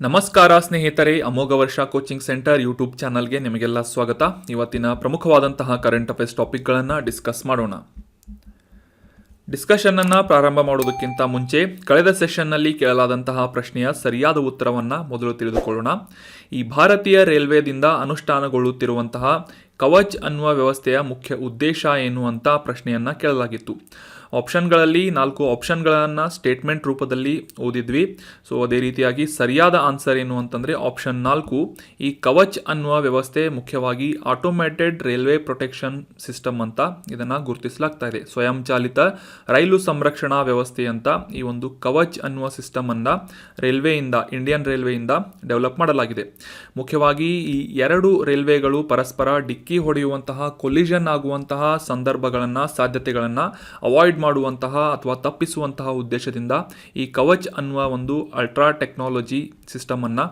ನಮಸ್ಕಾರ ಸ್ನೇಹಿತರೆ, ಅಮೋಘ ವರ್ಷ ಕೋಚಿಂಗ್ ಸೆಂಟರ್ ಯೂಟ್ಯೂಬ್ ಚಾನಲ್ಗೆ ನಿಮಗೆಲ್ಲ ಸ್ವಾಗತ. ಇವತ್ತಿನ ಪ್ರಮುಖವಾದಂತಹ ಕರೆಂಟ್ ಅಫೇರ್ಸ್ ಟಾಪಿಕ್ಗಳನ್ನು ಡಿಸ್ಕಸ್ ಮಾಡೋಣ. ಡಿಸ್ಕಷನ್ನನ್ನು ಪ್ರಾರಂಭ ಮಾಡೋದಕ್ಕಿಂತ ಮುಂಚೆ ಕಳೆದ ಸೆಷನ್ನಲ್ಲಿ ಕೇಳಲಾದಂತಹ ಪ್ರಶ್ನೆಯ ಸರಿಯಾದ ಉತ್ತರವನ್ನು ಮೊದಲು ತಿಳಿದುಕೊಳ್ಳೋಣ. ಈ ಭಾರತೀಯ ರೈಲ್ವೇದಿಂದ ಅನುಷ್ಠಾನಗೊಳ್ಳುತ್ತಿರುವಂತಹ ಕವಚ್ ಅನ್ನುವ ವ್ಯವಸ್ಥೆಯ ಮುಖ್ಯ ಉದ್ದೇಶ ಏನು ಅಂತ ಪ್ರಶ್ನೆಯನ್ನು ಕೇಳಲಾಗಿತ್ತು. ಆಪ್ಷನ್ಗಳಲ್ಲಿ 4 ಆಪ್ಷನ್ಗಳನ್ನು ಸ್ಟೇಟ್ಮೆಂಟ್ ರೂಪದಲ್ಲಿ ಓದಿದ್ವಿ. ಸೊ ಅದೇ ರೀತಿಯಾಗಿ ಸರಿಯಾದ ಆನ್ಸರ್ ಏನು ಅಂತಂದರೆ ಆಪ್ಷನ್ 4, ಈ ಕವಚ್ ಅನ್ನುವ ವ್ಯವಸ್ಥೆ ಮುಖ್ಯವಾಗಿ ಆಟೋಮ್ಯಾಟೆಡ್ ರೈಲ್ವೆ ಪ್ರೊಟೆಕ್ಷನ್ ಸಿಸ್ಟಮ್ ಅಂತ ಇದನ್ನು ಗುರುತಿಸಲಾಗ್ತಾ ಇದೆ. ಸ್ವಯಂಚಾಲಿತ ರೈಲು ಸಂರಕ್ಷಣಾ ವ್ಯವಸ್ಥೆ ಅಂತ ಈ ಒಂದು ಕವಚ್ ಅನ್ನುವ ಸಿಸ್ಟಮನ್ನು ಇಂಡಿಯನ್ ರೈಲ್ವೆಯಿಂದ ಡೆವಲಪ್ ಮಾಡಲಾಗಿದೆ. ಮುಖ್ಯವಾಗಿ ಈ 2 ರೈಲ್ವೆಗಳು ಪರಸ್ಪರ ಡಿಕ್ಕಿ ಹೊಡೆಯುವಂತಹ, ಕೊಲಿಷನ್ ಆಗುವಂತಹ ಸಾಧ್ಯತೆಗಳನ್ನು ಅವಾಯ್ಡ್ ಮಾಡುವಂತಹ ಅಥವಾ ತಪ್ಪಿಸುವಂತಹ ಉದ್ದೇಶದಿಂದ ಈ ಕವಚ್ ಅನ್ನುವ ಒಂದು ಅಲ್ಟ್ರಾ ಟೆಕ್ನಾಲಜಿ ಸಿಸ್ಟಮ್ ಅನ್ನು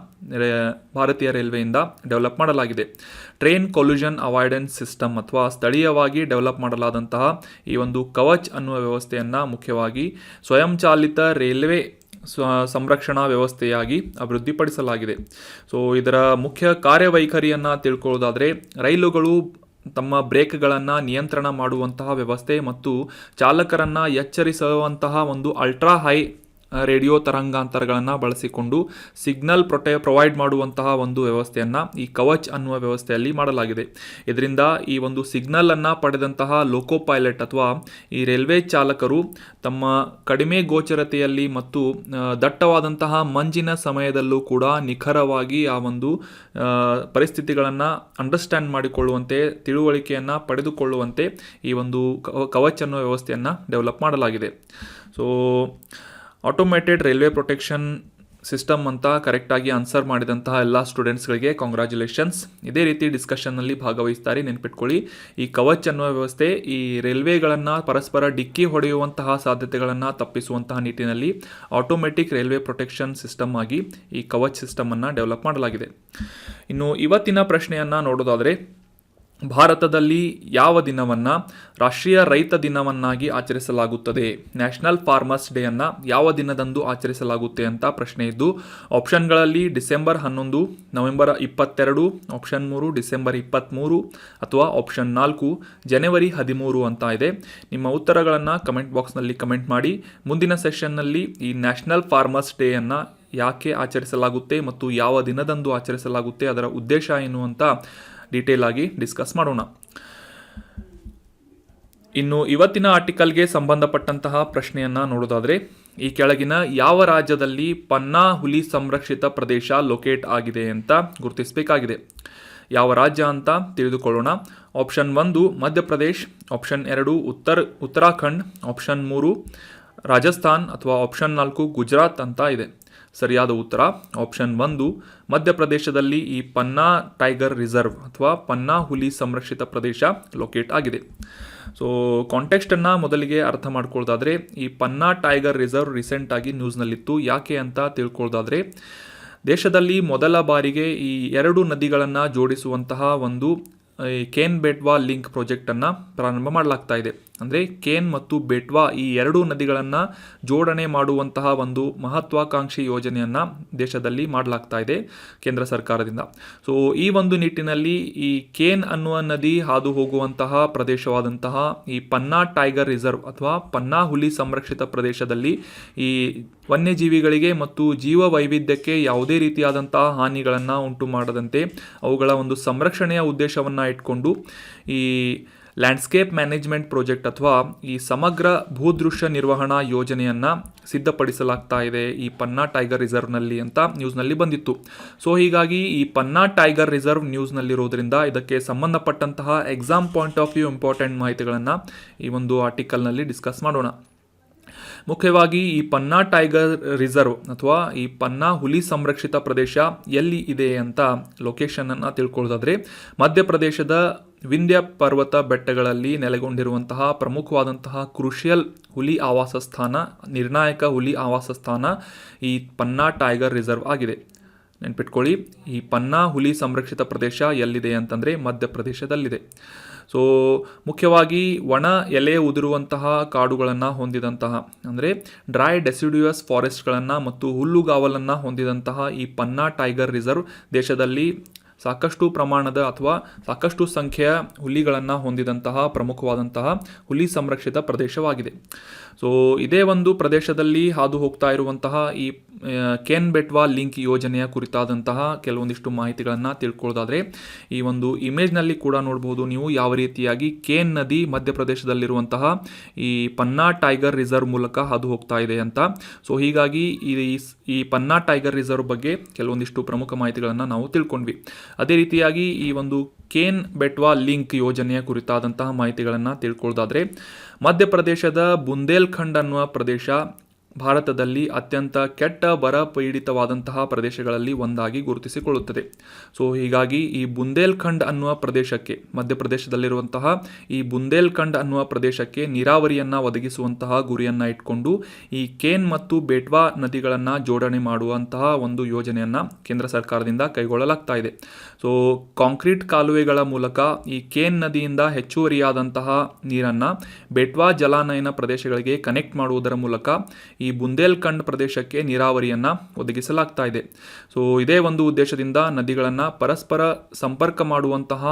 ಭಾರತೀಯ ರೈಲ್ವೆಯಿಂದ ಡೆವಲಪ್ ಮಾಡಲಾಗಿದೆ. ಟ್ರೈನ್ ಕೊಲ್ಯೂಷನ್ ಅವಾಯ್ಡೆನ್ಸ್ ಸಿಸ್ಟಮ್ ಅಥವಾ ಸ್ಥಳೀಯವಾಗಿ ಡೆವಲಪ್ ಮಾಡಲಾದಂತಹ ಈ ಒಂದು ಕವಚ್ ಅನ್ನುವ ವ್ಯವಸ್ಥೆಯನ್ನು ಮುಖ್ಯವಾಗಿ ಸ್ವಯಂಚಾಲಿತ ರೈಲ್ವೆ ಸಂರಕ್ಷಣಾ ವ್ಯವಸ್ಥೆಯಾಗಿ ಅಭಿವೃದ್ಧಿಪಡಿಸಲಾಗಿದೆ. ಸೊ ಇದರ ಮುಖ್ಯ ಕಾರ್ಯವೈಖರಿಯನ್ನು ತಿಳ್ಕೊಳ್ಳೋದಾದರೆ, ರೈಲುಗಳು ತಮ್ಮ ಬ್ರೇಕ್ಗಳನ್ನು ನಿಯಂತ್ರಣ ಮಾಡುವಂತಹ ವ್ಯವಸ್ಥೆ ಮತ್ತು ಚಾಲಕರನ್ನು ಎಚ್ಚರಿಸುವಂತಹ ಒಂದು ಅಲ್ಟ್ರಾ ಹೈ ರೇಡಿಯೋ ತರಂಗಾಂತರಗಳನ್ನು ಬಳಸಿಕೊಂಡು ಸಿಗ್ನಲ್ ಪ್ರೊವೈಡ್ ಮಾಡುವಂತಹ ಒಂದು ವ್ಯವಸ್ಥೆಯನ್ನು ಈ ಕವಚ್ ಅನ್ನುವ ವ್ಯವಸ್ಥೆಯಲ್ಲಿ ಮಾಡಲಾಗಿದೆ. ಇದರಿಂದ ಈ ಒಂದು ಸಿಗ್ನಲನ್ನು ಪಡೆದಂತಹ ಲೋಕೋ ಪೈಲಟ್ ಅಥವಾ ಈ ರೈಲ್ವೆ ಚಾಲಕರು ತಮ್ಮ ಕಡಿಮೆ ಗೋಚರತೆಯಲ್ಲಿ ಮತ್ತು ದಟ್ಟವಾದಂತಹ ಮಂಜಿನ ಸಮಯದಲ್ಲೂ ಕೂಡ ನಿಖರವಾಗಿ ಆ ಒಂದು ಪರಿಸ್ಥಿತಿಗಳನ್ನು ಅಂಡರ್ಸ್ಟ್ಯಾಂಡ್ ಮಾಡಿಕೊಳ್ಳುವಂತೆ, ತಿಳುವಳಿಕೆಯನ್ನು ಪಡೆದುಕೊಳ್ಳುವಂತೆ ಈ ಒಂದು ಕವಚ್ ಅನ್ನುವ ವ್ಯವಸ್ಥೆಯನ್ನು ಡೆವಲಪ್ ಮಾಡಲಾಗಿದೆ. So automated railway protection system ಅಂತ ಕರೆಕ್ಟಾಗಿ ಆನ್ಸರ್ ಮಾಡಿದಂತಹ ಎಲ್ಲ ಸ್ಟೂಡೆಂಟ್ಸ್ಗಳಿಗೆ ಕಾಂಗ್ರ್ಯಾಚುಲೇಷನ್ಸ್. ಇದೇ ರೀತಿ ಡಿಸ್ಕಷನ್ನಲ್ಲಿ ಭಾಗವಹಿಸ್ತಾರೆ. ನೆನ್ಪಿಟ್ಕೊಳ್ಳಿ, ಈ ಕವಚ್ ಅನ್ನುವ ವ್ಯವಸ್ಥೆ ಈ ರೈಲ್ವೆಗಳನ್ನು ಪರಸ್ಪರ ಡಿಕ್ಕಿ ಹೊಡೆಯುವಂತಹ ಸಾಧ್ಯತೆಗಳನ್ನು ತಪ್ಪಿಸುವಂತಹ ನಿಟ್ಟಿನಲ್ಲಿ ಆಟೋಮೆಟಿಕ್ ರೈಲ್ವೆ ಪ್ರೊಟೆಕ್ಷನ್ ಸಿಸ್ಟಮ್ ಆಗಿ ಈ ಕವಚ್ ಸಿಸ್ಟಮನ್ನು ಡೆವಲಪ್ ಮಾಡಲಾಗಿದೆ. ಇನ್ನು ಇವತ್ತಿನ ಪ್ರಶ್ನೆಯನ್ನು ನೋಡೋದಾದರೆ, ಭಾರತದಲ್ಲಿ ಯಾವ ದಿನವನ್ನು ರಾಷ್ಟ್ರೀಯ ರೈತ ದಿನವನ್ನಾಗಿ ಆಚರಿಸಲಾಗುತ್ತದೆ? ನ್ಯಾಷನಲ್ ಫಾರ್ಮರ್ಸ್ ಡೇ ಅನ್ನು ಯಾವ ದಿನದಂದು ಆಚರಿಸಲಾಗುತ್ತೆ ಅಂತ ಪ್ರಶ್ನೆ ಇದ್ದು, ಆಪ್ಷನ್ಗಳಲ್ಲಿ ಡಿಸೆಂಬರ್ 11, ನವೆಂಬರ್ 22, ಆಪ್ಷನ್ 3 ಡಿಸೆಂಬರ್ 23 ಅಥವಾ ಆಪ್ಷನ್ 4 ಜನವರಿ 13 ಅಂತ ಇದೆ. ನಿಮ್ಮ ಉತ್ತರಗಳನ್ನು ಕಮೆಂಟ್ ಬಾಕ್ಸ್ನಲ್ಲಿ ಕಮೆಂಟ್ ಮಾಡಿ. ಮುಂದಿನ ಸೆಷನ್ನಲ್ಲಿ ಈ ನ್ಯಾಷನಲ್ ಫಾರ್ಮರ್ಸ್ ಡೇ ಅನ್ನು ಯಾಕೆ ಆಚರಿಸಲಾಗುತ್ತೆ ಮತ್ತು ಯಾವ ದಿನದಂದು ಆಚರಿಸಲಾಗುತ್ತೆ, ಅದರ ಉದ್ದೇಶ ಏನು ಅಂತ ಡೀಟೇಲ್ ಆಗಿ ಡಿಸ್ಕಸ್ ಮಾಡೋಣ. ಇನ್ನು ಇವತ್ತಿನ ಆರ್ಟಿಕಲ್ಗೆ ಸಂಬಂಧಪಟ್ಟಂತಹ ಪ್ರಶ್ನೆಯನ್ನು ನೋಡೋದಾದರೆ, ಈ ಕೆಳಗಿನ ಯಾವ ರಾಜ್ಯದಲ್ಲಿ ಪನ್ನಾ ಹುಲಿ ಸಂರಕ್ಷಿತ ಪ್ರದೇಶ ಲೊಕೇಟ್ ಆಗಿದೆ ಅಂತ ಗುರುತಿಸಬೇಕಾಗಿದೆ. ಯಾವ ರಾಜ್ಯ ಅಂತ ತಿಳಿದುಕೊಳ್ಳೋಣ. Option 1 Madhya Pradesh, option 2 Uttarakhand, option 3 Rajasthan ಅಥವಾ ಆಪ್ಷನ್ 4 ಗುಜರಾತ್ ಅಂತ ಇದೆ. ಸರಿಯಾದ ಉತ್ತರ ಆಪ್ಷನ್ 1 ಮಧ್ಯಪ್ರದೇಶದಲ್ಲಿ ಈ ಪನ್ನಾ ಟೈಗರ್ ರಿಸರ್ವ್ ಅಥವಾ ಪನ್ನಾ ಹುಲಿ ಸಂರಕ್ಷಿತ ಪ್ರದೇಶ ಲೊಕೇಟ್ ಆಗಿದೆ. ಸೊ ಕಾಂಟೆಕ್ಸ್ಟನ್ನು ಮೊದಲಿಗೆ ಅರ್ಥ ಮಾಡ್ಕೊಳ್ಳೋದಾದರೆ, ಈ ಪನ್ನಾ ಟೈಗರ್ ರಿಸರ್ವ್ ರೀಸೆಂಟಾಗಿ ನ್ಯೂಸ್ನಲ್ಲಿತ್ತು. ಯಾಕೆ ಅಂತ ತಿಳ್ಕೊಳ್ಳೋದಾದರೆ, ದೇಶದಲ್ಲಿ ಮೊದಲ ಬಾರಿಗೆ ಈ 2 ನದಿಗಳನ್ನು ಜೋಡಿಸುವಂತಹ ಒಂದು ಕೇನ್ ಬೇಟ್ವಾ ಲಿಂಕ್ ಪ್ರಾಜೆಕ್ಟನ್ನು ಪ್ರಾರಂಭ ಮಾಡಲಾಗ್ತಾ ಇದೆ. ಅಂದರೆ ಕೇನ್ ಮತ್ತು ಬೇಟ್ವಾ ಈ 2 ನದಿಗಳನ್ನು ಜೋಡಣೆ ಮಾಡುವಂತಹ ಒಂದು ಮಹತ್ವಾಕಾಂಕ್ಷಿ ಯೋಜನೆಯನ್ನು ದೇಶದಲ್ಲಿ ಮಾಡಲಾಗ್ತಾ ಇದೆ ಕೇಂದ್ರ ಸರ್ಕಾರದಿಂದ. ಸೊ ಈ ಒಂದು ನಿಟ್ಟಿನಲ್ಲಿ ಈ ಕೇನ್ ಅನ್ನುವ ನದಿ ಹಾದು ಹೋಗುವಂತಹ ಪ್ರದೇಶವಾದಂತಹ ಈ ಪನ್ನಾ ಟೈಗರ್ ರಿಸರ್ವ್ ಅಥವಾ ಪನ್ನಾ ಹುಲಿ ಸಂರಕ್ಷಿತ ಪ್ರದೇಶದಲ್ಲಿ ಈ ವನ್ಯಜೀವಿಗಳಿಗೆ ಮತ್ತು ಜೀವ ವೈವಿಧ್ಯಕ್ಕೆ ಯಾವುದೇ ರೀತಿಯಾದಂತಹ ಹಾನಿಗಳನ್ನು ಉಂಟು ಮಾಡದಂತೆ ಅವುಗಳ ಒಂದು ಸಂರಕ್ಷಣೆಯ ಉದ್ದೇಶವನ್ನು ಇಟ್ಕೊಂಡು ಈ ಲ್ಯಾಂಡ್ಸ್ಕೇಪ್ ಮ್ಯಾನೇಜ್ಮೆಂಟ್ ಪ್ರಾಜೆಕ್ಟ್ ಅಥವಾ ಈ ಸಮಗ್ರ ಭೂದೃಶ್ಯ ನಿರ್ವಹಣಾ ಯೋಜನೆಯನ್ನು ಸಿದ್ಧಪಡಿಸಲಾಗ್ತಾ ಇದೆ ಈ ಪನ್ನಾ ಟೈಗರ್ ರಿಸರ್ವ್ನಲ್ಲಿ ಅಂತ ನ್ಯೂಸ್ನಲ್ಲಿ ಬಂದಿತ್ತು. ಸೊ ಹೀಗಾಗಿ ಈ ಪನ್ನಾ ಟೈಗರ್ ರಿಸರ್ವ್ ನ್ಯೂಸ್ನಲ್ಲಿರೋದ್ರಿಂದ ಇದಕ್ಕೆ ಸಂಬಂಧಪಟ್ಟಂತಹ exam point of view important ಮಾಹಿತಿಗಳನ್ನು ಈ ಒಂದು ಆರ್ಟಿಕಲ್ನಲ್ಲಿ ಡಿಸ್ಕಸ್ ಮಾಡೋಣ. ಮುಖ್ಯವಾಗಿ ಈ ಪನ್ನಾ ಟೈಗರ್ ರಿಸರ್ವ್ ಅಥವಾ ಈ ಪನ್ನಾ ಹುಲಿ ಸಂರಕ್ಷಿತ ಪ್ರದೇಶ ಎಲ್ಲಿ ಇದೆ ಅಂತ ಲೊಕೇಶನನ್ನು ತಿಳ್ಕೊಳ್ಳೋದಾದರೆ, ಮಧ್ಯಪ್ರದೇಶದ ವಿಂಧ್ಯ ಪರ್ವತ ಬೆಟ್ಟಗಳಲ್ಲಿ ನೆಲೆಗೊಂಡಿರುವಂತಹ ಪ್ರಮುಖವಾದಂತಹ ಕ್ರೂಷಿಯಲ್ ಹುಲಿ ಆವಾಸ ಸ್ಥಾನ, ನಿರ್ಣಾಯಕ ಹುಲಿ ಆವಾಸ ಸ್ಥಾನ ಈ ಪನ್ನಾ ಟೈಗರ್ ರಿಸರ್ವ್ ಆಗಿದೆ. ನೆನ್ಪಿಟ್ಕೊಳ್ಳಿ, ಈ ಪನ್ನಾ ಹುಲಿ ಸಂರಕ್ಷಿತ ಪ್ರದೇಶ ಎಲ್ಲಿದೆ ಅಂತಂದರೆ ಮಧ್ಯಪ್ರದೇಶದಲ್ಲಿದೆ. ಸೊ ಮುಖ್ಯವಾಗಿ ಒಣ ಎಲೆ ಉದುರುವಂತಹ ಕಾಡುಗಳನ್ನು ಹೊಂದಿದಂತಹ ಅಂದರೆ ಡ್ರೈ ಡೆಸಿಡ್ಯೂಯಸ್ ಫಾರೆಸ್ಟ್ಗಳನ್ನು ಮತ್ತು ಹುಲ್ಲುಗಾವಲನ್ನು ಹೊಂದಿದಂತಹ ಈ ಪನ್ನಾ ಟೈಗರ್ ರಿಸರ್ವ್ ದೇಶದಲ್ಲಿ ಸಾಕಷ್ಟು ಪ್ರಮಾಣದ ಅಥವಾ ಸಾಕಷ್ಟು ಸಂಖ್ಯೆಯ ಹುಲಿಗಳನ್ನು ಹೊಂದಿದಂತಹ ಪ್ರಮುಖವಾದಂತಹ ಹುಲಿ ಸಂರಕ್ಷಿತ ಪ್ರದೇಶವಾಗಿದೆ. ಸೊ ಇದೇ ಒಂದು ಪ್ರದೇಶದಲ್ಲಿ ಹಾದು ಹೋಗ್ತಾ ಇರುವಂತಹ ಈ ಕೇನ್ ಬೆಟ್ವಾ ಲಿಂಕ್ ಯೋಜನೆಯ ಕುರಿತಾದಂತಹ ಕೆಲವೊಂದಿಷ್ಟು ಮಾಹಿತಿಗಳನ್ನು ತಿಳ್ಕೊಳ್ಳೋದಾದರೆ, ಈ ಒಂದು ಇಮೇಜ್ನಲ್ಲಿ ಕೂಡ ನೋಡ್ಬೋದು ನೀವು ಯಾವ ರೀತಿಯಾಗಿ ಕೇನ್ ನದಿ ಮಧ್ಯಪ್ರದೇಶದಲ್ಲಿರುವಂತಹ ಈ ಪನ್ನಾ ಟೈಗರ್ ರಿಸರ್ವ್ ಮೂಲಕ ಹಾದು ಹೋಗ್ತಾ ಇದೆ ಅಂತ. ಸೊ ಹೀಗಾಗಿ ಈ ಪನ್ನಾ ಟೈಗರ್ ರಿಸರ್ವ್ ಬಗ್ಗೆ ಕೆಲವೊಂದಿಷ್ಟು ಪ್ರಮುಖ ಮಾಹಿತಿಗಳನ್ನು ನಾವು ತಿಳ್ಕೊಂಡ್ವಿ. ಅದೇ ರೀತಿಯಾಗಿ ಈ ಒಂದು ಕೇನ್ ಬೆಟ್ವಾ ಲಿಂಕ್ ಯೋಜನೆಯ ಕುರಿತಾದಂತಹ ಮಾಹಿತಿಗಳನ್ನು ತಿಳ್ಕೊಳ್ಳೋದಾದರೆ, ಮಧ್ಯಪ್ರದೇಶದ ಬುಂದೇಲ್ಖಂಡ್ ಅನ್ನುವ ಪ್ರದೇಶ ಭಾರತದಲ್ಲಿ ಅತ್ಯಂತ ಕೆಟ್ಟ ಬರ ಪೀಡಿತವಾದಂತಹ ಪ್ರದೇಶಗಳಲ್ಲಿ ಒಂದಾಗಿ ಗುರುತಿಸಿಕೊಳ್ಳುತ್ತದೆ. ಸೊ ಹೀಗಾಗಿ ಈ ಬುಂದೇಲ್ಖಂಡ್ ಅನ್ನುವ ಪ್ರದೇಶಕ್ಕೆ, ಮಧ್ಯಪ್ರದೇಶದಲ್ಲಿರುವಂತಹ ಈ ಬುಂದೇಲ್ಖಂಡ್ ಅನ್ನುವ ಪ್ರದೇಶಕ್ಕೆ ನೀರಾವರಿಯನ್ನು ಒದಗಿಸುವಂತಹ ಗುರಿಯನ್ನು ಇಟ್ಕೊಂಡು ಈ ಕೇನ್ ಮತ್ತು ಬೇಟ್ವಾ ನದಿಗಳನ್ನು ಜೋಡಣೆ ಮಾಡುವಂತಹ ಒಂದು ಯೋಜನೆಯನ್ನು ಕೇಂದ್ರ ಸರ್ಕಾರದಿಂದ ಕೈಗೊಳ್ಳಲಾಗ್ತಾ ಇದೆ. ಸೊ ಕಾಂಕ್ರೀಟ್ ಕಾಲುವೆಗಳ ಮೂಲಕ ಈ ಕೇನ್ ನದಿಯಿಂದ ಹೆಚ್ಚುವರಿಯಾದಂತಹ ನೀರನ್ನು ಬೇಟ್ವಾ ಜಲಾನಯನ ಪ್ರದೇಶಗಳಿಗೆ ಕನೆಕ್ಟ್ ಮಾಡುವುದರ ಮೂಲಕ ಈ ಬುಂದೇಲ್ಖಂಡ್ ಪ್ರದೇಶಕ್ಕೆ ನೀರಾವರಿಯನ್ನು ಒದಗಿಸಲಾಗ್ತಾ ಇದೆ. ಸೊ ಇದೇ ಒಂದು ಉದ್ದೇಶದಿಂದ ನದಿಗಳನ್ನು ಪರಸ್ಪರ ಸಂಪರ್ಕ ಮಾಡುವಂತಹ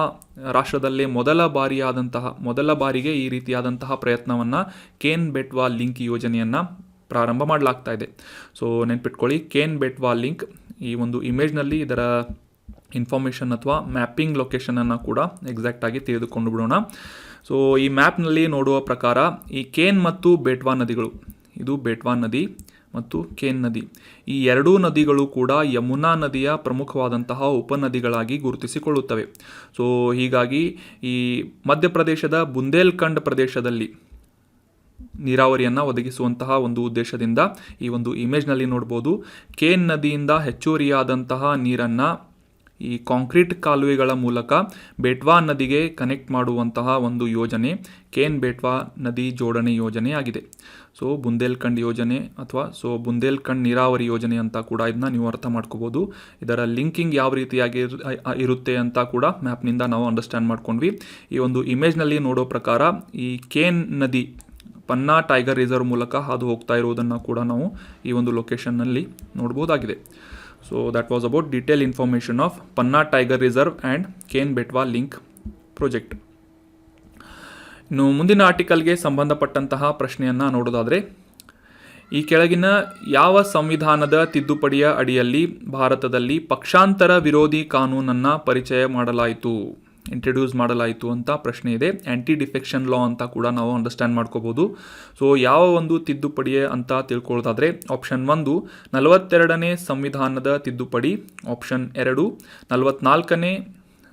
ರಾಷ್ಟ್ರದಲ್ಲೇ ಮೊದಲ ಬಾರಿಗೆ ಈ ರೀತಿಯಾದಂತಹ ಪ್ರಯತ್ನವನ್ನು ಕೇನ್ ಬೆಟ್ವಾ ಲಿಂಕ್ ಯೋಜನೆಯನ್ನು ಪ್ರಾರಂಭ ಮಾಡಲಾಗ್ತಾ ಇದೆ. ಸೊ ನೆನ್ಪಿಟ್ಕೊಳ್ಳಿ, ಕೇನ್ ಬೆಟ್ವಾ ಲಿಂಕ್, ಈ ಒಂದು ಇಮೇಜ್ನಲ್ಲಿ ಇದರ ಇನ್ಫಾರ್ಮೇಷನ್ ಅಥವಾ ಮ್ಯಾಪಿಂಗ್ ಲೊಕೇಶನನ್ನು ಕೂಡ ಎಕ್ಸಾಕ್ಟಾಗಿ ತಿಳಿದುಕೊಂಡು ಬಿಡೋಣ. ಸೊ ಈ ಮ್ಯಾಪ್ನಲ್ಲಿ ನೋಡುವ ಪ್ರಕಾರ ಈ ಕೇನ್ ಮತ್ತು ಬೇಟ್ವಾ ನದಿಗಳು, ಇದು ಬೇಟ್ವಾ ನದಿ ಮತ್ತು ಕೇನ್ ನದಿ, ಈ ಎರಡೂ ನದಿಗಳು ಕೂಡ ಯಮುನಾ ನದಿಯ ಪ್ರಮುಖವಾದಂತಹ ಉಪನದಿಗಳಾಗಿ ಗುರುತಿಸಿಕೊಳ್ಳುತ್ತವೆ. ಸೊ ಹೀಗಾಗಿ ಈ ಮಧ್ಯಪ್ರದೇಶದ ಬುಂದೇಲ್ಖಂಡ್ ಪ್ರದೇಶದಲ್ಲಿ ನೀರಾವರಿಯನ್ನು ಒದಗಿಸುವಂತಹ ಒಂದು ಉದ್ದೇಶದಿಂದ ಈ ಒಂದು ಇಮೇಜ್ನಲ್ಲಿ ನೋಡ್ಬೋದು, ಕೇನ್ ನದಿಯಿಂದ ಹೆಚ್ಚುವರಿಯಾದಂತಹ ನೀರನ್ನು ಈ ಕಾಂಕ್ರೀಟ್ ಕಾಲುವೆಗಳ ಮೂಲಕ ಬೇಟ್ವಾ ನದಿಗೆ ಕನೆಕ್ಟ್ ಮಾಡುವಂತಹ ಒಂದು ಯೋಜನೆ ಕೇನ್ ಬೇಟ್ವಾ ನದಿ ಜೋಡಣೆ ಯೋಜನೆಯಾಗಿದೆ. ಸೊ ಬುಂದೇಲ್ಖಂಡ್ ಯೋಜನೆ ಅಥವಾ ಬುಂದೇಲ್ಖಂಡ್ ನೀರಾವರಿ ಯೋಜನೆ ಅಂತ ಕೂಡ ಇದನ್ನ ನೀವು ಅರ್ಥ ಮಾಡ್ಕೋಬೋದು. ಇದರ ಲಿಂಕಿಂಗ್ ಯಾವ ರೀತಿಯಾಗಿ ಇರುತ್ತೆ ಅಂತ ಕೂಡ ಮ್ಯಾಪ್ನಿಂದ ನಾವು ಅಂಡರ್ಸ್ಟ್ಯಾಂಡ್ ಮಾಡ್ಕೊಂಡ್ವಿ. ಈ ಒಂದು ಇಮೇಜ್ನಲ್ಲಿ ನೋಡೋ ಪ್ರಕಾರ ಈ ಕೇನ್ ನದಿ ಪನ್ನಾ ಟೈಗರ್ ರಿಸರ್ವ್ ಮೂಲಕ ಹಾದು ಹೋಗ್ತಾ ಇರುವುದನ್ನು ಕೂಡ ನಾವು ಈ ಒಂದು ಲೊಕೇಶನ್ನಲ್ಲಿ ನೋಡ್ಬೋದಾಗಿದೆ. So that was about detailed information of Panna Tiger Reserve and Ken Betwa Link project. ಇನ್ನು ಮುಂದಿನ ಆರ್ಟಿಕಲ್ಗೆ ಸಂಬಂಧಪಟ್ಟಂತಹ ಪ್ರಶ್ನೆಯನ್ನು ನೋಡೋದಾದರೆ, ಈ ಕೆಳಗಿನ ಯಾವ ಸಂವಿಧಾನದ ತಿದ್ದುಪಡಿಯ ಅಡಿಯಲ್ಲಿ ಭಾರತದಲ್ಲಿ ಪಕ್ಷಾಂತರ ವಿರೋಧಿ ಕಾನೂನನ್ನು ಇಂಟ್ರಡ್ಯೂಸ್ ಮಾಡಲಾಯಿತು ಅಂತ ಪ್ರಶ್ನೆ ಇದೆ. ಆ್ಯಂಟಿ ಡಿಫೆಕ್ಷನ್ ಲಾ ಅಂತ ಕೂಡ ನಾವು ಅಂಡರ್ಸ್ಟ್ಯಾಂಡ್ ಮಾಡ್ಕೋಬೋದು. ಸೊ ಯಾವ ಒಂದು ತಿದ್ದುಪಡಿ ಅಂತ ತಿಳ್ಕೊಳ್ಳೋದಾದರೆ, ಆಪ್ಷನ್ 1 42ನೇ ಸಂವಿಧಾನದ ತಿದ್ದುಪಡಿ, ಆಪ್ಷನ್ 2 44ನೇ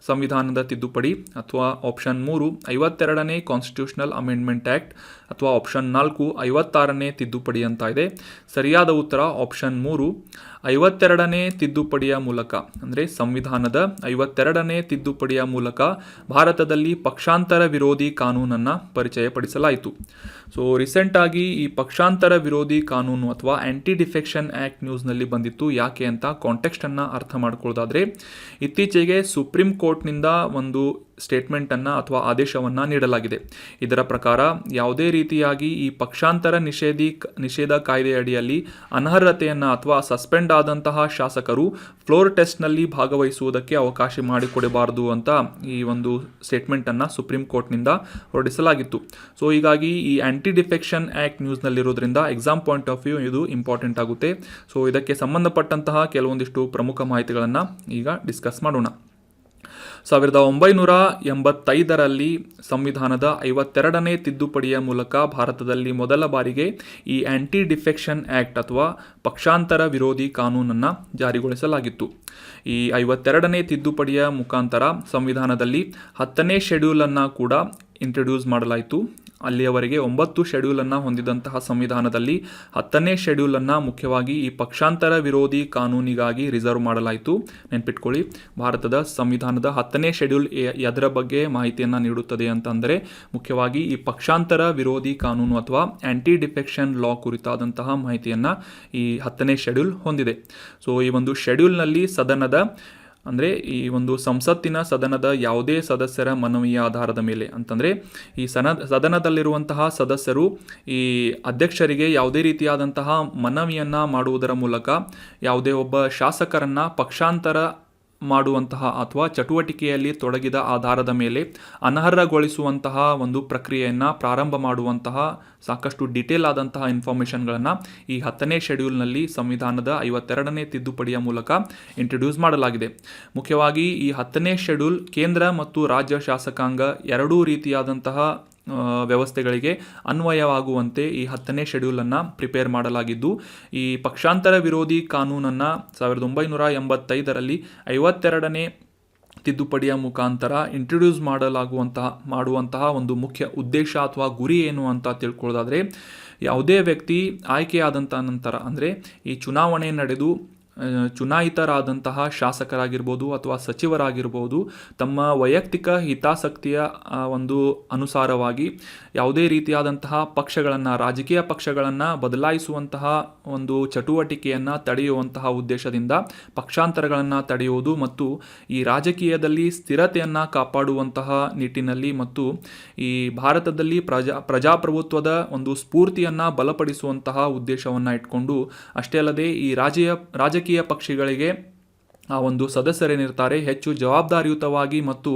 ಸಂವಿಧಾನದ ತಿದ್ದುಪಡಿ, ಅಥವಾ ಆಪ್ಷನ್ 3 52ನೇ ಕಾನ್ಸ್ಟಿಟ್ಯೂಷನಲ್ ಅಮೆಂಡ್ಮೆಂಟ್ ಆ್ಯಕ್ಟ್, ಅಥವಾ ಆಪ್ಷನ್ 4 56ನೇ ತಿದ್ದುಪಡಿ ಅಂತ ಇದೆ. ಸರಿಯಾದ ಉತ್ತರ ಆಪ್ಷನ್ 3 52ನೇ ತಿದ್ದುಪಡಿಯ ಮೂಲಕ, ಅಂದರೆ ಸಂವಿಧಾನದ 52ನೇ ತಿದ್ದುಪಡಿಯ ಮೂಲಕ ಭಾರತದಲ್ಲಿ ಪಕ್ಷಾಂತರ ವಿರೋಧಿ ಕಾನೂನನ್ನು ಪರಿಚಯಪಡಿಸಲಾಯಿತು. ಸೊ ರೀಸೆಂಟಾಗಿ ಈ ಪಕ್ಷಾಂತರ ವಿರೋಧಿ ಕಾನೂನು ಅಥವಾ ಆ್ಯಂಟಿ ಡಿಫೆಕ್ಷನ್ ಆ್ಯಕ್ಟ್ ನ್ಯೂಸ್ನಲ್ಲಿ ಬಂದಿತ್ತು. ಯಾಕೆ ಅಂತ ಕಾಂಟೆಕ್ಸ್ಟನ್ನು ಅರ್ಥ ಮಾಡ್ಕೊಳ್ಳೋದಾದರೆ, ಇತ್ತೀಚೆಗೆ ಸುಪ್ರೀಂ ಕೋರ್ಟ್ನಿಂದ ಒಂದು ಸ್ಟೇಟ್ಮೆಂಟನ್ನು ಅಥವಾ ಆದೇಶವನ್ನು ನೀಡಲಾಗಿದೆ. ಇದರ ಪ್ರಕಾರ ಯಾವುದೇ ರೀತಿಯಾಗಿ ಈ ಪಕ್ಷಾಂತರ ನಿಷೇಧ ಕಾಯ್ದೆ ಅಡಿಯಲ್ಲಿ ಅನರ್ಹತೆಯನ್ನು ಅಥವಾ ಸಸ್ಪೆಂಡ್ ಆದಂತಹ ಶಾಸಕರು ಫ್ಲೋರ್ ಟೆಸ್ಟ್ನಲ್ಲಿ ಭಾಗವಹಿಸುವುದಕ್ಕೆ ಅವಕಾಶ ಮಾಡಿಕೊಡಬಾರದು ಅಂತ ಈ ಒಂದು ಸ್ಟೇಟ್ಮೆಂಟನ್ನು ಸುಪ್ರೀಂ ಕೋರ್ಟ್ನಿಂದ ಹೊರಡಿಸಲಾಗಿತ್ತು. ಸೊ ಹೀಗಾಗಿ ಈ ಆ್ಯಂಟಿ ಡಿಫೆಕ್ಷನ್ ಆ್ಯಕ್ಟ್ ನ್ಯೂಸ್ನಲ್ಲಿರೋದ್ರಿಂದ ಎಕ್ಸಾಮ್ ಪಾಯಿಂಟ್ ಆಫ್ ವ್ಯೂ ಇದು ಇಂಪಾರ್ಟೆಂಟ್ ಆಗುತ್ತೆ. ಸೊ ಇದಕ್ಕೆ ಸಂಬಂಧಪಟ್ಟಂತಹ ಕೆಲವೊಂದಿಷ್ಟು ಪ್ರಮುಖ ಮಾಹಿತಿಗಳನ್ನು ಈಗ ಡಿಸ್ಕಸ್ ಮಾಡೋಣ. 1985ರಲ್ಲಿ ಸಂವಿಧಾನದ 52ನೇ ತಿದ್ದುಪಡಿಯ ಮೂಲಕ ಭಾರತದಲ್ಲಿ ಮೊದಲ ಬಾರಿಗೆ ಈ ಆ್ಯಂಟಿ ಡಿಫೆಕ್ಷನ್ ಆ್ಯಕ್ಟ್ ಅಥವಾ ಪಕ್ಷಾಂತರ ವಿರೋಧಿ ಕಾನೂನನ್ನು ಜಾರಿಗೊಳಿಸಲಾಗಿತ್ತು. ಈ 52ನೇ ತಿದ್ದುಪಡಿಯ ಮುಖಾಂತರ ಸಂವಿಧಾನದಲ್ಲಿ 10ನೇ ಶೆಡ್ಯೂಲನ್ನು ಕೂಡ ಇಂಟ್ರಡ್ಯೂಸ್ ಮಾಡಲಾಯಿತು. ಅಲ್ಲಿಯವರೆಗೆ 9 ಶೆಡ್ಯೂಲನ್ನು ಹೊಂದಿದಂತಹ ಸಂವಿಧಾನದಲ್ಲಿ 10ನೇ ಶೆಡ್ಯೂಲನ್ನು ಮುಖ್ಯವಾಗಿ ಈ ಪಕ್ಷಾಂತರ ವಿರೋಧಿ ಕಾನೂನಿಗಾಗಿ ರಿಸರ್ವ್ ಮಾಡಲಾಯಿತು. ನೆನ್ಪಿಟ್ಕೊಳ್ಳಿ, ಭಾರತದ ಸಂವಿಧಾನದ 10ನೇ ಶೆಡ್ಯೂಲ್ ಅದರ ಬಗ್ಗೆ ಮಾಹಿತಿಯನ್ನು ನೀಡುತ್ತದೆ ಅಂತಂದರೆ ಮುಖ್ಯವಾಗಿ ಈ ಪಕ್ಷಾಂತರ ವಿರೋಧಿ ಕಾನೂನು ಅಥವಾ ಆಂಟಿ ಡಿಫೆಕ್ಷನ್ ಲಾ ಕುರಿತಾದಂತಹ ಮಾಹಿತಿಯನ್ನು ಈ 10ನೇ ಶೆಡ್ಯೂಲ್ ಹೊಂದಿದೆ. ಸೊ ಈ ಒಂದು ಶೆಡ್ಯೂಲ್ನಲ್ಲಿ ಅಂದರೆ ಈ ಒಂದು ಸಂಸತ್ತಿನ ಸದನದ ಯಾವುದೇ ಸದಸ್ಯರ ಮನವಿಯ ಆಧಾರದ ಮೇಲೆ ಅಂತಂದರೆ ಈ ಸದನದಲ್ಲಿರುವಂತಹ ಸದಸ್ಯರು ಈ ಅಧ್ಯಕ್ಷರಿಗೆ ಯಾವುದೇ ರೀತಿಯಾದಂತಹ ಮನವಿಯನ್ನು ಮಾಡುವುದರ ಮೂಲಕ ಯಾವುದೇ ಒಬ್ಬ ಶಾಸಕರನ್ನು ಪಕ್ಷಾಂತರ ಮಾಡುವಂತಹ ಅಥವಾ ಚಟುವಟಿಕೆಯಲ್ಲಿ ತೊಡಗಿದ ಆಧಾರದ ಮೇಲೆ ಅನರ್ಹಗೊಳಿಸುವಂತಹ ಒಂದು ಪ್ರಕ್ರಿಯೆಯನ್ನು ಪ್ರಾರಂಭ ಮಾಡುವಂತಹ ಸಾಕಷ್ಟು ಡಿಟೇಲ್ ಆದಂತಹ ಇನ್ಫಾರ್ಮೇಷನ್ಗಳನ್ನು ಈ 10ನೇ ಶೆಡ್ಯೂಲ್ನಲ್ಲಿ ಸಂವಿಧಾನದ 52ನೇ ತಿದ್ದುಪಡಿಯ ಮೂಲಕ ಇಂಟ್ರೊಡ್ಯೂಸ್ ಮಾಡಲಾಗಿದೆ. ಮುಖ್ಯವಾಗಿ ಈ 10ನೇ ಶೆಡ್ಯೂಲ್ ಕೇಂದ್ರ ಮತ್ತು ರಾಜ್ಯ ಶಾಸಕಾಂಗ ಎರಡೂ ರೀತಿಯಾದಂತಹ ವ್ಯವಸ್ಥೆಗಳಿಗೆ ಅನ್ವಯವಾಗುವಂತೆ ಈ 10ನೇ ಶೆಡ್ಯೂಲನ್ನು ಪ್ರಿಪೇರ್ ಮಾಡಲಾಗಿದ್ದು, ಈ ಪಕ್ಷಾಂತರ ವಿರೋಧಿ ಕಾನೂನನ್ನು 1985ರಲ್ಲಿ 52ನೇ ತಿದ್ದುಪಡಿಯ ಮುಖಾಂತರ ಇಂಟ್ರೊಡ್ಯೂಸ್ ಮಾಡುವಂತಹ ಒಂದು ಮುಖ್ಯ ಉದ್ದೇಶ ಅಥವಾ ಗುರಿ ಏನು ಅಂತ ತಿಳ್ಕೊಳ್ಳೋದಾದರೆ, ಯಾವುದೇ ವ್ಯಕ್ತಿ ಆಯ್ಕೆಯಾದಂಥ ನಂತರ ಅಂದರೆ ಈ ಚುನಾವಣೆ ನಡೆದು ಚುನಾಯಿತರಾದಂತಹ ಶಾಸಕರಾಗಿರ್ಬೋದು ಅಥವಾ ಸಚಿವರಾಗಿರ್ಬೋದು ತಮ್ಮ ವೈಯಕ್ತಿಕ ಹಿತಾಸಕ್ತಿಯ ಒಂದು ಅನುಸಾರವಾಗಿ ಯಾವುದೇ ರೀತಿಯಾದಂತಹ ರಾಜಕೀಯ ಪಕ್ಷಗಳನ್ನು ಬದಲಾಯಿಸುವಂತಹ ಒಂದು ಚಟುವಟಿಕೆಯನ್ನು ತಡೆಯುವಂತಹ ಉದ್ದೇಶದಿಂದ ಪಕ್ಷಾಂತರಗಳನ್ನು ತಡೆಯುವುದು ಮತ್ತು ಈ ರಾಜಕೀಯದಲ್ಲಿ ಸ್ಥಿರತೆಯನ್ನು ಕಾಪಾಡುವಂತಹ ನಿಟ್ಟಿನಲ್ಲಿ ಮತ್ತು ಈ ಭಾರತದಲ್ಲಿ ಪ್ರಜಾಪ್ರಭುತ್ವದ ಒಂದು ಸ್ಫೂರ್ತಿಯನ್ನು ಬಲಪಡಿಸುವಂತಹ ಉದ್ದೇಶವನ್ನು ಇಟ್ಕೊಂಡು ಅಷ್ಟೇ ಅಲ್ಲದೆ ಈ ರಾಜಕೀಯ ಪಕ್ಷಗಳಿಗೆ ಆ ಒಂದು ಸದಸ್ಯರೇನಿರ್ತಾರೆ ಹೆಚ್ಚು ಜವಾಬ್ದಾರಿಯುತವಾಗಿ ಮತ್ತು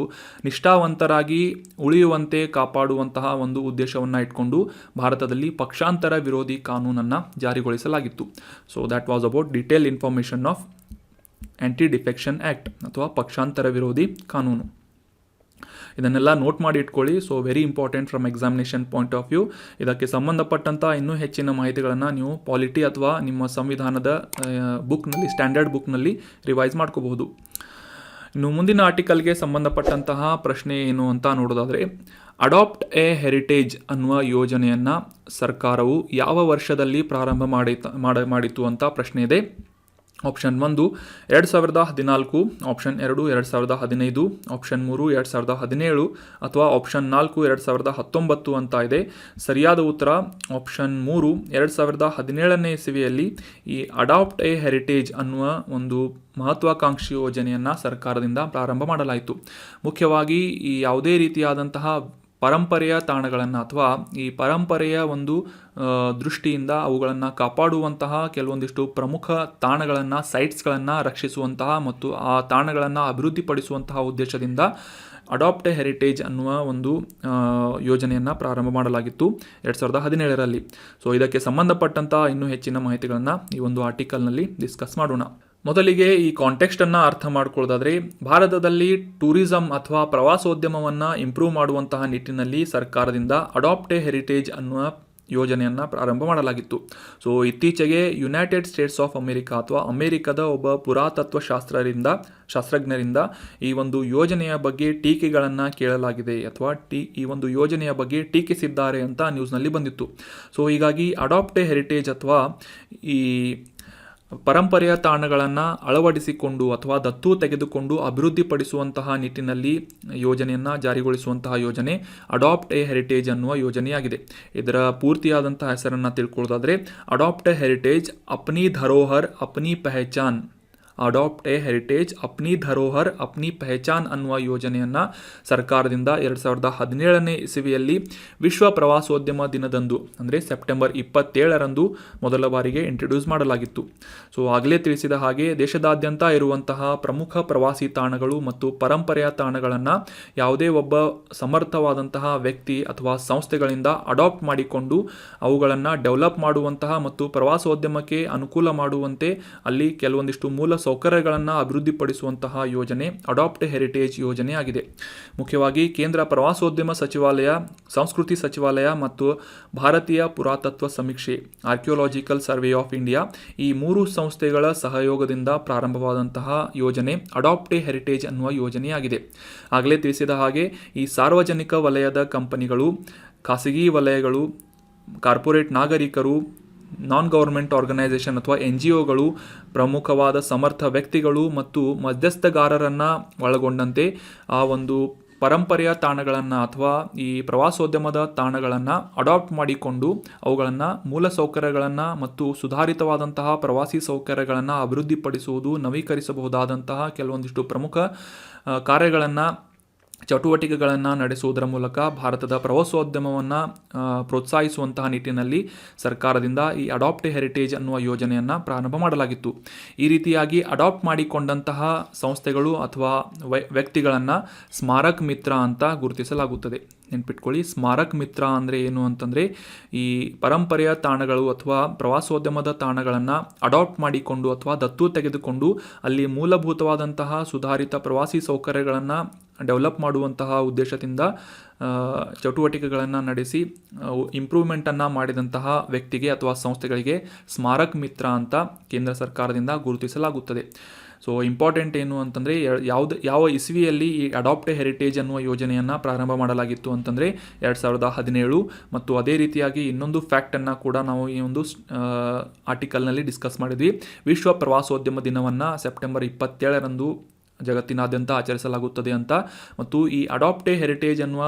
ನಿಷ್ಠಾವಂತರಾಗಿ ಉಳಿಯುವಂತೆ ಕಾಪಾಡುವಂತಹ ಒಂದು ಉದ್ದೇಶವನ್ನು ಇಟ್ಕೊಂಡು ಭಾರತದಲ್ಲಿ ಪಕ್ಷಾಂತರ ವಿರೋಧಿ ಕಾನೂನನ್ನು ಜಾರಿಗೊಳಿಸಲಾಗಿತ್ತು. So that was about detail information of anti defection act ಅಥವಾ ಪಕ್ಷಾಂತರ ವಿರೋಧಿ ಕಾನೂನು. ಇದನ್ನೆಲ್ಲ ನೋಟ್ ಮಾಡಿ ಇಟ್ಕೊಳ್ಳಿ. So very important from examination point of view. ಇದಕ್ಕೆ ಸಂಬಂಧಪಟ್ಟಂಥ ಇನ್ನೂ ಹೆಚ್ಚಿನ ಮಾಹಿತಿಗಳನ್ನು ನೀವು ಪಾಲಿಟಿ ಅಥವಾ ನಿಮ್ಮ ಸಂವಿಧಾನದ ಬುಕ್ನಲ್ಲಿ ಸ್ಟ್ಯಾಂಡರ್ಡ್ ಬುಕ್ನಲ್ಲಿ ರಿವೈಸ್ ಮಾಡ್ಕೋಬಹುದು. ಇನ್ನು ಮುಂದಿನ ಆರ್ಟಿಕಲ್ಗೆ ಸಂಬಂಧಪಟ್ಟಂತಹ ಪ್ರಶ್ನೆ ಏನು ಅಂತ ನೋಡೋದಾದರೆ, ಅಡಾಪ್ಟ್ ಎ ಹೆರಿಟೇಜ್ ಅನ್ನುವ ಯೋಜನೆಯನ್ನು ಸರ್ಕಾರವು ಯಾವ ವರ್ಷದಲ್ಲಿ ಪ್ರಾರಂಭ ಮಾಡಿತು ಅಂತ ಪ್ರಶ್ನೆ ಇದೆ. ಆಪ್ಷನ್ 1 2014, ಆಪ್ಷನ್ 2 2015, ಆಪ್ಷನ್ 3 2017 ಅಥವಾ ಆಪ್ಷನ್ 4 2019 ಅಂತ ಇದೆ. ಸರಿಯಾದ ಉತ್ತರ ಆಪ್ಷನ್ 3 2017ನೇ ಇಸವಿಯಲ್ಲಿ ಈ ಅಡಾಪ್ಟ್ ಎ ಹೆರಿಟೇಜ್ ಅನ್ನುವ ಒಂದು ಮಹತ್ವಾಕಾಂಕ್ಷಿ ಯೋಜನೆಯನ್ನು ಸರ್ಕಾರದಿಂದ ಪ್ರಾರಂಭ ಮಾಡಲಾಯಿತು. ಮುಖ್ಯವಾಗಿ ಈ ಯಾವುದೇ ರೀತಿಯಾದಂತಹ ಪರಂಪರೆಯ ತಾಣಗಳನ್ನು ಅಥವಾ ಈ ಪರಂಪರೆಯ ಒಂದು ದೃಷ್ಟಿಯಿಂದ ಅವುಗಳನ್ನು ಕಾಪಾಡುವಂತಹ ಕೆಲವೊಂದಿಷ್ಟು ಪ್ರಮುಖ ತಾಣಗಳನ್ನು ಸೈಟ್ಸ್ಗಳನ್ನು ರಕ್ಷಿಸುವಂತಹ ಮತ್ತು ಆ ತಾಣಗಳನ್ನು ಅಭಿವೃದ್ಧಿಪಡಿಸುವಂತಹ ಉದ್ದೇಶದಿಂದ ಅಡಾಪ್ಟ್ ಎ ಹೆರಿಟೇಜ್ ಅನ್ನುವ ಒಂದು ಯೋಜನೆಯನ್ನು ಪ್ರಾರಂಭ ಮಾಡಲಾಗಿತ್ತು 2017ರಲ್ಲಿ. ಸೊ ಇದಕ್ಕೆ ಸಂಬಂಧಪಟ್ಟಂತಹ ಇನ್ನೂ ಹೆಚ್ಚಿನ ಮಾಹಿತಿಗಳನ್ನು ಈ ಒಂದು ಆರ್ಟಿಕಲ್ನಲ್ಲಿ ಡಿಸ್ಕಸ್ ಮಾಡೋಣ. ಮೊದಲಿಗೆ ಈ ಕಾಂಟೆಕ್ಸ್ಟನ್ನು ಅರ್ಥ ಮಾಡ್ಕೊಳ್ಳೋದಾದರೆ, ಭಾರತದಲ್ಲಿ ಟೂರಿಸಂ ಅಥವಾ ಪ್ರವಾಸೋದ್ಯಮವನ್ನು ಇಂಪ್ರೂವ್ ಮಾಡುವಂತಹ ನಿಟ್ಟಿನಲ್ಲಿ ಸರ್ಕಾರದಿಂದ ಅಡಾಪ್ಟ್ ಎ ಹೆರಿಟೇಜ್ ಅನ್ನುವ ಯೋಜನೆಯನ್ನು ಪ್ರಾರಂಭ ಮಾಡಲಾಗಿತ್ತು. ಸೊ ಇತ್ತೀಚೆಗೆ ಯುನೈಟೆಡ್ ಸ್ಟೇಟ್ಸ್ ಆಫ್ ಅಮೆರಿಕಾ ಅಥವಾ ಅಮೆರಿಕದ ಒಬ್ಬ ಪುರಾತತ್ವ ಶಾಸ್ತ್ರಜ್ಞರಿಂದ ಈ ಒಂದು ಯೋಜನೆಯ ಬಗ್ಗೆ ಟೀಕೆಗಳನ್ನು ಕೇಳಲಾಗಿದೆ ಅಥವಾ ಈ ಒಂದು ಯೋಜನೆಯ ಬಗ್ಗೆ ಟೀಕಿಸಿದ್ದಾರೆ ಅಂತ ನ್ಯೂಸ್ನಲ್ಲಿ ಬಂದಿತ್ತು. ಸೊ ಹೀಗಾಗಿ ಅಡಾಪ್ಟ್ ಎ ಹೆರಿಟೇಜ್ ಅಥವಾ ಈ ಪರಂಪರೆಯ ತಾಣಗಳನ್ನು ಅಳವಡಿಸಿಕೊಂಡು ಅಥವಾ ದತ್ತು ತೆಗೆದುಕೊಂಡು ಅಭಿವೃದ್ಧಿಪಡಿಸುವಂತಹ ನಿಟ್ಟಿನಲ್ಲಿ ಯೋಜನೆಯನ್ನು ಜಾರಿಗೊಳಿಸುವಂತಹ ಯೋಜನೆ ಅಡಾಪ್ಟ್ ಎ ಹೆರಿಟೇಜ್ ಅನ್ನುವ ಯೋಜನೆಯಾಗಿದೆ. ಇದರ ಪೂರ್ತಿಯಾದಂತಹ ಹೆಸರನ್ನು ತಿಳ್ಕೊಳ್ಳೋದಾದರೆ, adopt a heritage Apni Dharohar Apni Pehchaan, adopt a heritage Apni Dharohar Apni Pehchaan ಅನ್ನುವ ಯೋಜನೆಯನ್ನು ಸರ್ಕಾರದಿಂದ 2017ನೇ ಇಸವಿಯಲ್ಲಿ ವಿಶ್ವ ಪ್ರವಾಸೋದ್ಯಮ ದಿನದಂದು ಅಂದರೆ ಸೆಪ್ಟೆಂಬರ್ 27ರಂದು ಮೊದಲ ಬಾರಿಗೆ ಇಂಟ್ರೊಡ್ಯೂಸ್ ಮಾಡಲಾಗಿತ್ತು. ಸೊ ಆಗಲೇ ತಿಳಿಸಿದ ಹಾಗೆ ದೇಶದಾದ್ಯಂತ ಇರುವಂತಹ ಪ್ರಮುಖ ಪ್ರವಾಸಿ ತಾಣಗಳು ಮತ್ತು ಪರಂಪರೆಯ ತಾಣಗಳನ್ನು ಯಾವುದೇ ಒಬ್ಬ ಸಮರ್ಥವಾದಂತಹ ವ್ಯಕ್ತಿ ಅಥವಾ ಸಂಸ್ಥೆಗಳಿಂದ ಅಡಾಪ್ಟ್ ಮಾಡಿಕೊಂಡು ಅವುಗಳನ್ನು ಡೆವಲಪ್ ಮಾಡುವಂತಹ ಮತ್ತು ಪ್ರವಾಸೋದ್ಯಮಕ್ಕೆ ಅನುಕೂಲ ಮಾಡುವಂತೆ ಅಲ್ಲಿ ಕೆಲವೊಂದಿಷ್ಟು ಮೂಲ ಸೌಕರ್ಯಗಳನ್ನು ಅಭಿವೃದ್ಧಿಪಡಿಸುವಂತಹ ಯೋಜನೆ ಅಡಾಪ್ಟ್ ಹೆರಿಟೇಜ್ ಯೋಜನೆ ಆಗಿದೆ. ಮುಖ್ಯವಾಗಿ ಕೇಂದ್ರ ಪ್ರವಾಸೋದ್ಯಮ ಸಚಿವಾಲಯ, ಸಂಸ್ಕೃತಿ ಸಚಿವಾಲಯ ಮತ್ತು ಭಾರತೀಯ ಪುರಾತತ್ವ ಸಮೀಕ್ಷೆ ಆರ್ಕಿಯೋಲಾಜಿಕಲ್ ಸರ್ವೆ ಆಫ್ ಇಂಡಿಯಾ ಈ 3 ಸಂಸ್ಥೆಗಳ ಸಹಯೋಗದಿಂದ ಪ್ರಾರಂಭವಾದಂತಹ ಯೋಜನೆ ಅಡಾಪ್ಟ್ ಹೆರಿಟೇಜ್ ಅನ್ನುವ ಯೋಜನೆಯಾಗಿದೆ. ಆಗಲೇ ತಿಳಿಸಿದ ಹಾಗೆ ಈ ಸಾರ್ವಜನಿಕ ವಲಯದ ಕಂಪನಿಗಳು ಖಾಸಗಿ ವಲಯಗಳು, ಕಾರ್ಪೊರೇಟ್ ನಾಗರಿಕರು, ನಾನ್ ಗೌರ್ಮೆಂಟ್ ಆರ್ಗನೈಸೇಷನ್ ಅಥವಾ NGOಗಳು, ಪ್ರಮುಖವಾದ ಸಮರ್ಥ ವ್ಯಕ್ತಿಗಳು ಮತ್ತು ಮಧ್ಯಸ್ಥಗಾರರನ್ನು ಒಳಗೊಂಡಂತೆ ಆ ಒಂದು ಪರಂಪರೆಯ ತಾಣಗಳನ್ನು ಅಥವಾ ಈ ಪ್ರವಾಸೋದ್ಯಮದ ತಾಣಗಳನ್ನು ಅಡಾಪ್ಟ್ ಮಾಡಿಕೊಂಡು ಅವುಗಳನ್ನು ಮೂಲಸೌಕರ್ಯಗಳನ್ನು ಮತ್ತು ಸುಧಾರಿತವಾದಂತಹ ಪ್ರವಾಸಿ ಸೌಕರ್ಯಗಳನ್ನು ಅಭಿವೃದ್ಧಿಪಡಿಸುವುದು, ನವೀಕರಿಸಬಹುದಾದಂತಹ ಕೆಲವೊಂದಿಷ್ಟು ಪ್ರಮುಖ ಕಾರ್ಯಗಳನ್ನು, ಚಟುವಟಿಕೆಗಳನ್ನು ನಡೆಸುವುದರ ಮೂಲಕ ಭಾರತದ ಪ್ರವಾಸೋದ್ಯಮವನ್ನು ಪ್ರೋತ್ಸಾಹಿಸುವಂತಹ ನಿಟ್ಟಿನಲ್ಲಿ ಸರ್ಕಾರದಿಂದ ಈ ಅಡಾಪ್ಟ್ ಹೆರಿಟೇಜ್ ಅನ್ನುವ ಯೋಜನೆಯನ್ನು ಪ್ರಾರಂಭ ಮಾಡಲಾಗಿತ್ತು. ಈ ರೀತಿಯಾಗಿ ಅಡಾಪ್ಟ್ ಮಾಡಿಕೊಂಡಂತಹ ಸಂಸ್ಥೆಗಳು ಅಥವಾ ವ್ಯಕ್ತಿಗಳನ್ನು ಸ್ಮಾರಕ ಮಿತ್ರ ಅಂತ ಗುರುತಿಸಲಾಗುತ್ತದೆ. ನೆನ್ಪಿಟ್ಕೊಳ್ಳಿ, ಸ್ಮಾರಕ ಮಿತ್ರ ಅಂದರೆ ಏನು ಅಂತಂದರೆ ಈ ಪರಂಪರೆಯ ತಾಣಗಳು ಅಥವಾ ಪ್ರವಾಸೋದ್ಯಮದ ತಾಣಗಳನ್ನು ಅಡಾಪ್ಟ್ ಮಾಡಿಕೊಂಡು ಅಥವಾ ದತ್ತು ತೆಗೆದುಕೊಂಡು ಅಲ್ಲಿ ಮೂಲಭೂತವಾದಂತಹ ಸುಧಾರಿತ ಪ್ರವಾಸಿ ಸೌಕರ್ಯಗಳನ್ನು ಡೆವಲಪ್ ಮಾಡುವಂತಹ ಉದ್ದೇಶದಿಂದ ಚಟುವಟಿಕೆಗಳನ್ನು ನಡೆಸಿ ಇಂಪ್ರೂವ್ಮೆಂಟನ್ನು ಮಾಡಿದಂತಹ ವ್ಯಕ್ತಿಗೆ ಅಥವಾ ಸಂಸ್ಥೆಗಳಿಗೆ ಸ್ಮಾರಕ ಮಿತ್ರ ಅಂತ ಕೇಂದ್ರ ಸರ್ಕಾರದಿಂದ ಗುರುತಿಸಲಾಗುತ್ತದೆ. ಸೊ ಇಂಪಾರ್ಟೆಂಟ್ ಏನು ಅಂತಂದರೆ ಯಾವ ಇಸ್ವಿಯಲ್ಲಿ ಈ ಅಡಾಪ್ಟ್ ಹೆರಿಟೇಜ್ ಅನ್ನುವ ಯೋಜನೆಯನ್ನು ಪ್ರಾರಂಭ ಮಾಡಲಾಗಿತ್ತು ಅಂತಂದರೆ 2017. ಮತ್ತು ಅದೇ ರೀತಿಯಾಗಿ ಇನ್ನೊಂದು ಫ್ಯಾಕ್ಟನ್ನು ಕೂಡ ನಾವು ಈ ಒಂದು ಆರ್ಟಿಕಲ್ನಲ್ಲಿ ಡಿಸ್ಕಸ್ ಮಾಡಿದ್ವಿ. ವಿಶ್ವ ಪ್ರವಾಸೋದ್ಯಮ ದಿನವನ್ನು ಸೆಪ್ಟೆಂಬರ್ 27 ಜಗತ್ತಿನಾದ್ಯಂತ ಆಚರಿಸಲಾಗುತ್ತದೆ ಅಂತ. ಮತ್ತು ಈ ಅಡಾಪ್ಟ್ ಹೆರಿಟೇಜ್ ಅನ್ನುವ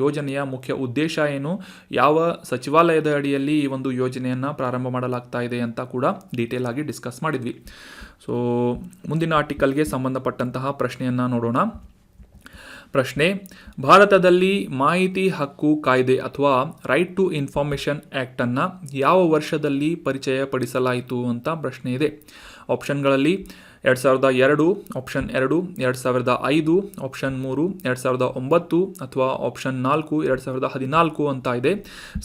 ಯೋಜನೆಯ ಮುಖ್ಯ ಉದ್ದೇಶ ಏನು, ಯಾವ ಸಚಿವಾಲಯದ ಅಡಿಯಲ್ಲಿ ಈ ಒಂದು ಯೋಜನೆಯನ್ನು ಪ್ರಾರಂಭ ಮಾಡಲಾಗ್ತಾ ಇದೆ ಅಂತ ಕೂಡ ಡೀಟೇಲ್ ಆಗಿ ಡಿಸ್ಕಸ್ ಮಾಡಿದ್ವಿ. ಸೊ ಮುಂದಿನ ಆರ್ಟಿಕಲ್ಗೆ ಸಂಬಂಧಪಟ್ಟಂತಹ ಪ್ರಶ್ನೆಯನ್ನು ನೋಡೋಣ. ಪ್ರಶ್ನೆ: ಭಾರತದಲ್ಲಿ ಮಾಹಿತಿ ಹಕ್ಕು ಕಾಯ್ದೆ ಅಥವಾ ರೈಟ್ ಟು ಇನ್ಫಾರ್ಮೇಷನ್ ಆ್ಯಕ್ಟನ್ನು ಯಾವ ವರ್ಷದಲ್ಲಿ ಪರಿಚಯಪಡಿಸಲಾಯಿತು ಅಂತ ಪ್ರಶ್ನೆ ಇದೆ. ಆಪ್ಷನ್ಗಳಲ್ಲಿ 2002, ಆಪ್ಷನ್ 2 2005, ಆಪ್ಷನ್ 3 2009 ಅಥವಾ ಆಪ್ಷನ್ 4 2014 ಅಂತ ಇದೆ.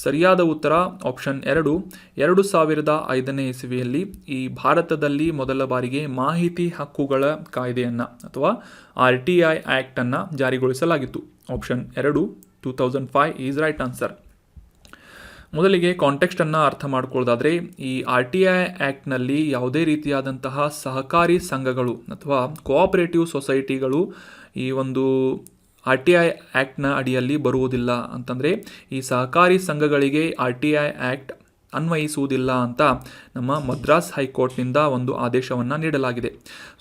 ಸರಿಯಾದ ಉತ್ತರ ಆಪ್ಷನ್ 2 2005ನೇ ಇಸವಿಯಲ್ಲಿ ಈ ಭಾರತದಲ್ಲಿ ಮೊದಲ ಬಾರಿಗೆ ಮಾಹಿತಿ ಹಕ್ಕುಗಳ ಕಾಯ್ದೆಯನ್ನು ಅಥವಾ RTI ಆ್ಯಕ್ಟನ್ನು ಜಾರಿಗೊಳಿಸಲಾಗಿತ್ತು. Option 2 2005 is right answer. ಮೊದಲಿಗೆ ಕಾಂಟೆಕ್ಸ್ಟನ್ನು ಅರ್ಥ ಮಾಡ್ಕೊಳ್ಳೋದಾದರೆ, ಈ RTI ಆ್ಯಕ್ಟ್ನಲ್ಲಿ ಯಾವುದೇ ರೀತಿಯಾದಂತಹ ಸಹಕಾರಿ ಸಂಘಗಳು ಅಥವಾ ಕೋಆಪರೇಟಿವ್ ಸೊಸೈಟಿಗಳು ಈ ಒಂದು RTI ಆ್ಯಕ್ಟ್ನ ಅಡಿಯಲ್ಲಿ ಬರುವುದಿಲ್ಲ. ಅಂತಂದರೆ ಈ ಸಹಕಾರಿ ಸಂಘಗಳಿಗೆ RTI ಆ್ಯಕ್ಟ್ ಅನ್ವಯಿಸುವುದಿಲ್ಲ ಅಂತ ನಮ್ಮ ಮದ್ರಾಸ್ ಹೈಕೋರ್ಟ್ನಿಂದ ಒಂದು ಆದೇಶವನ್ನು ನೀಡಲಾಗಿದೆ.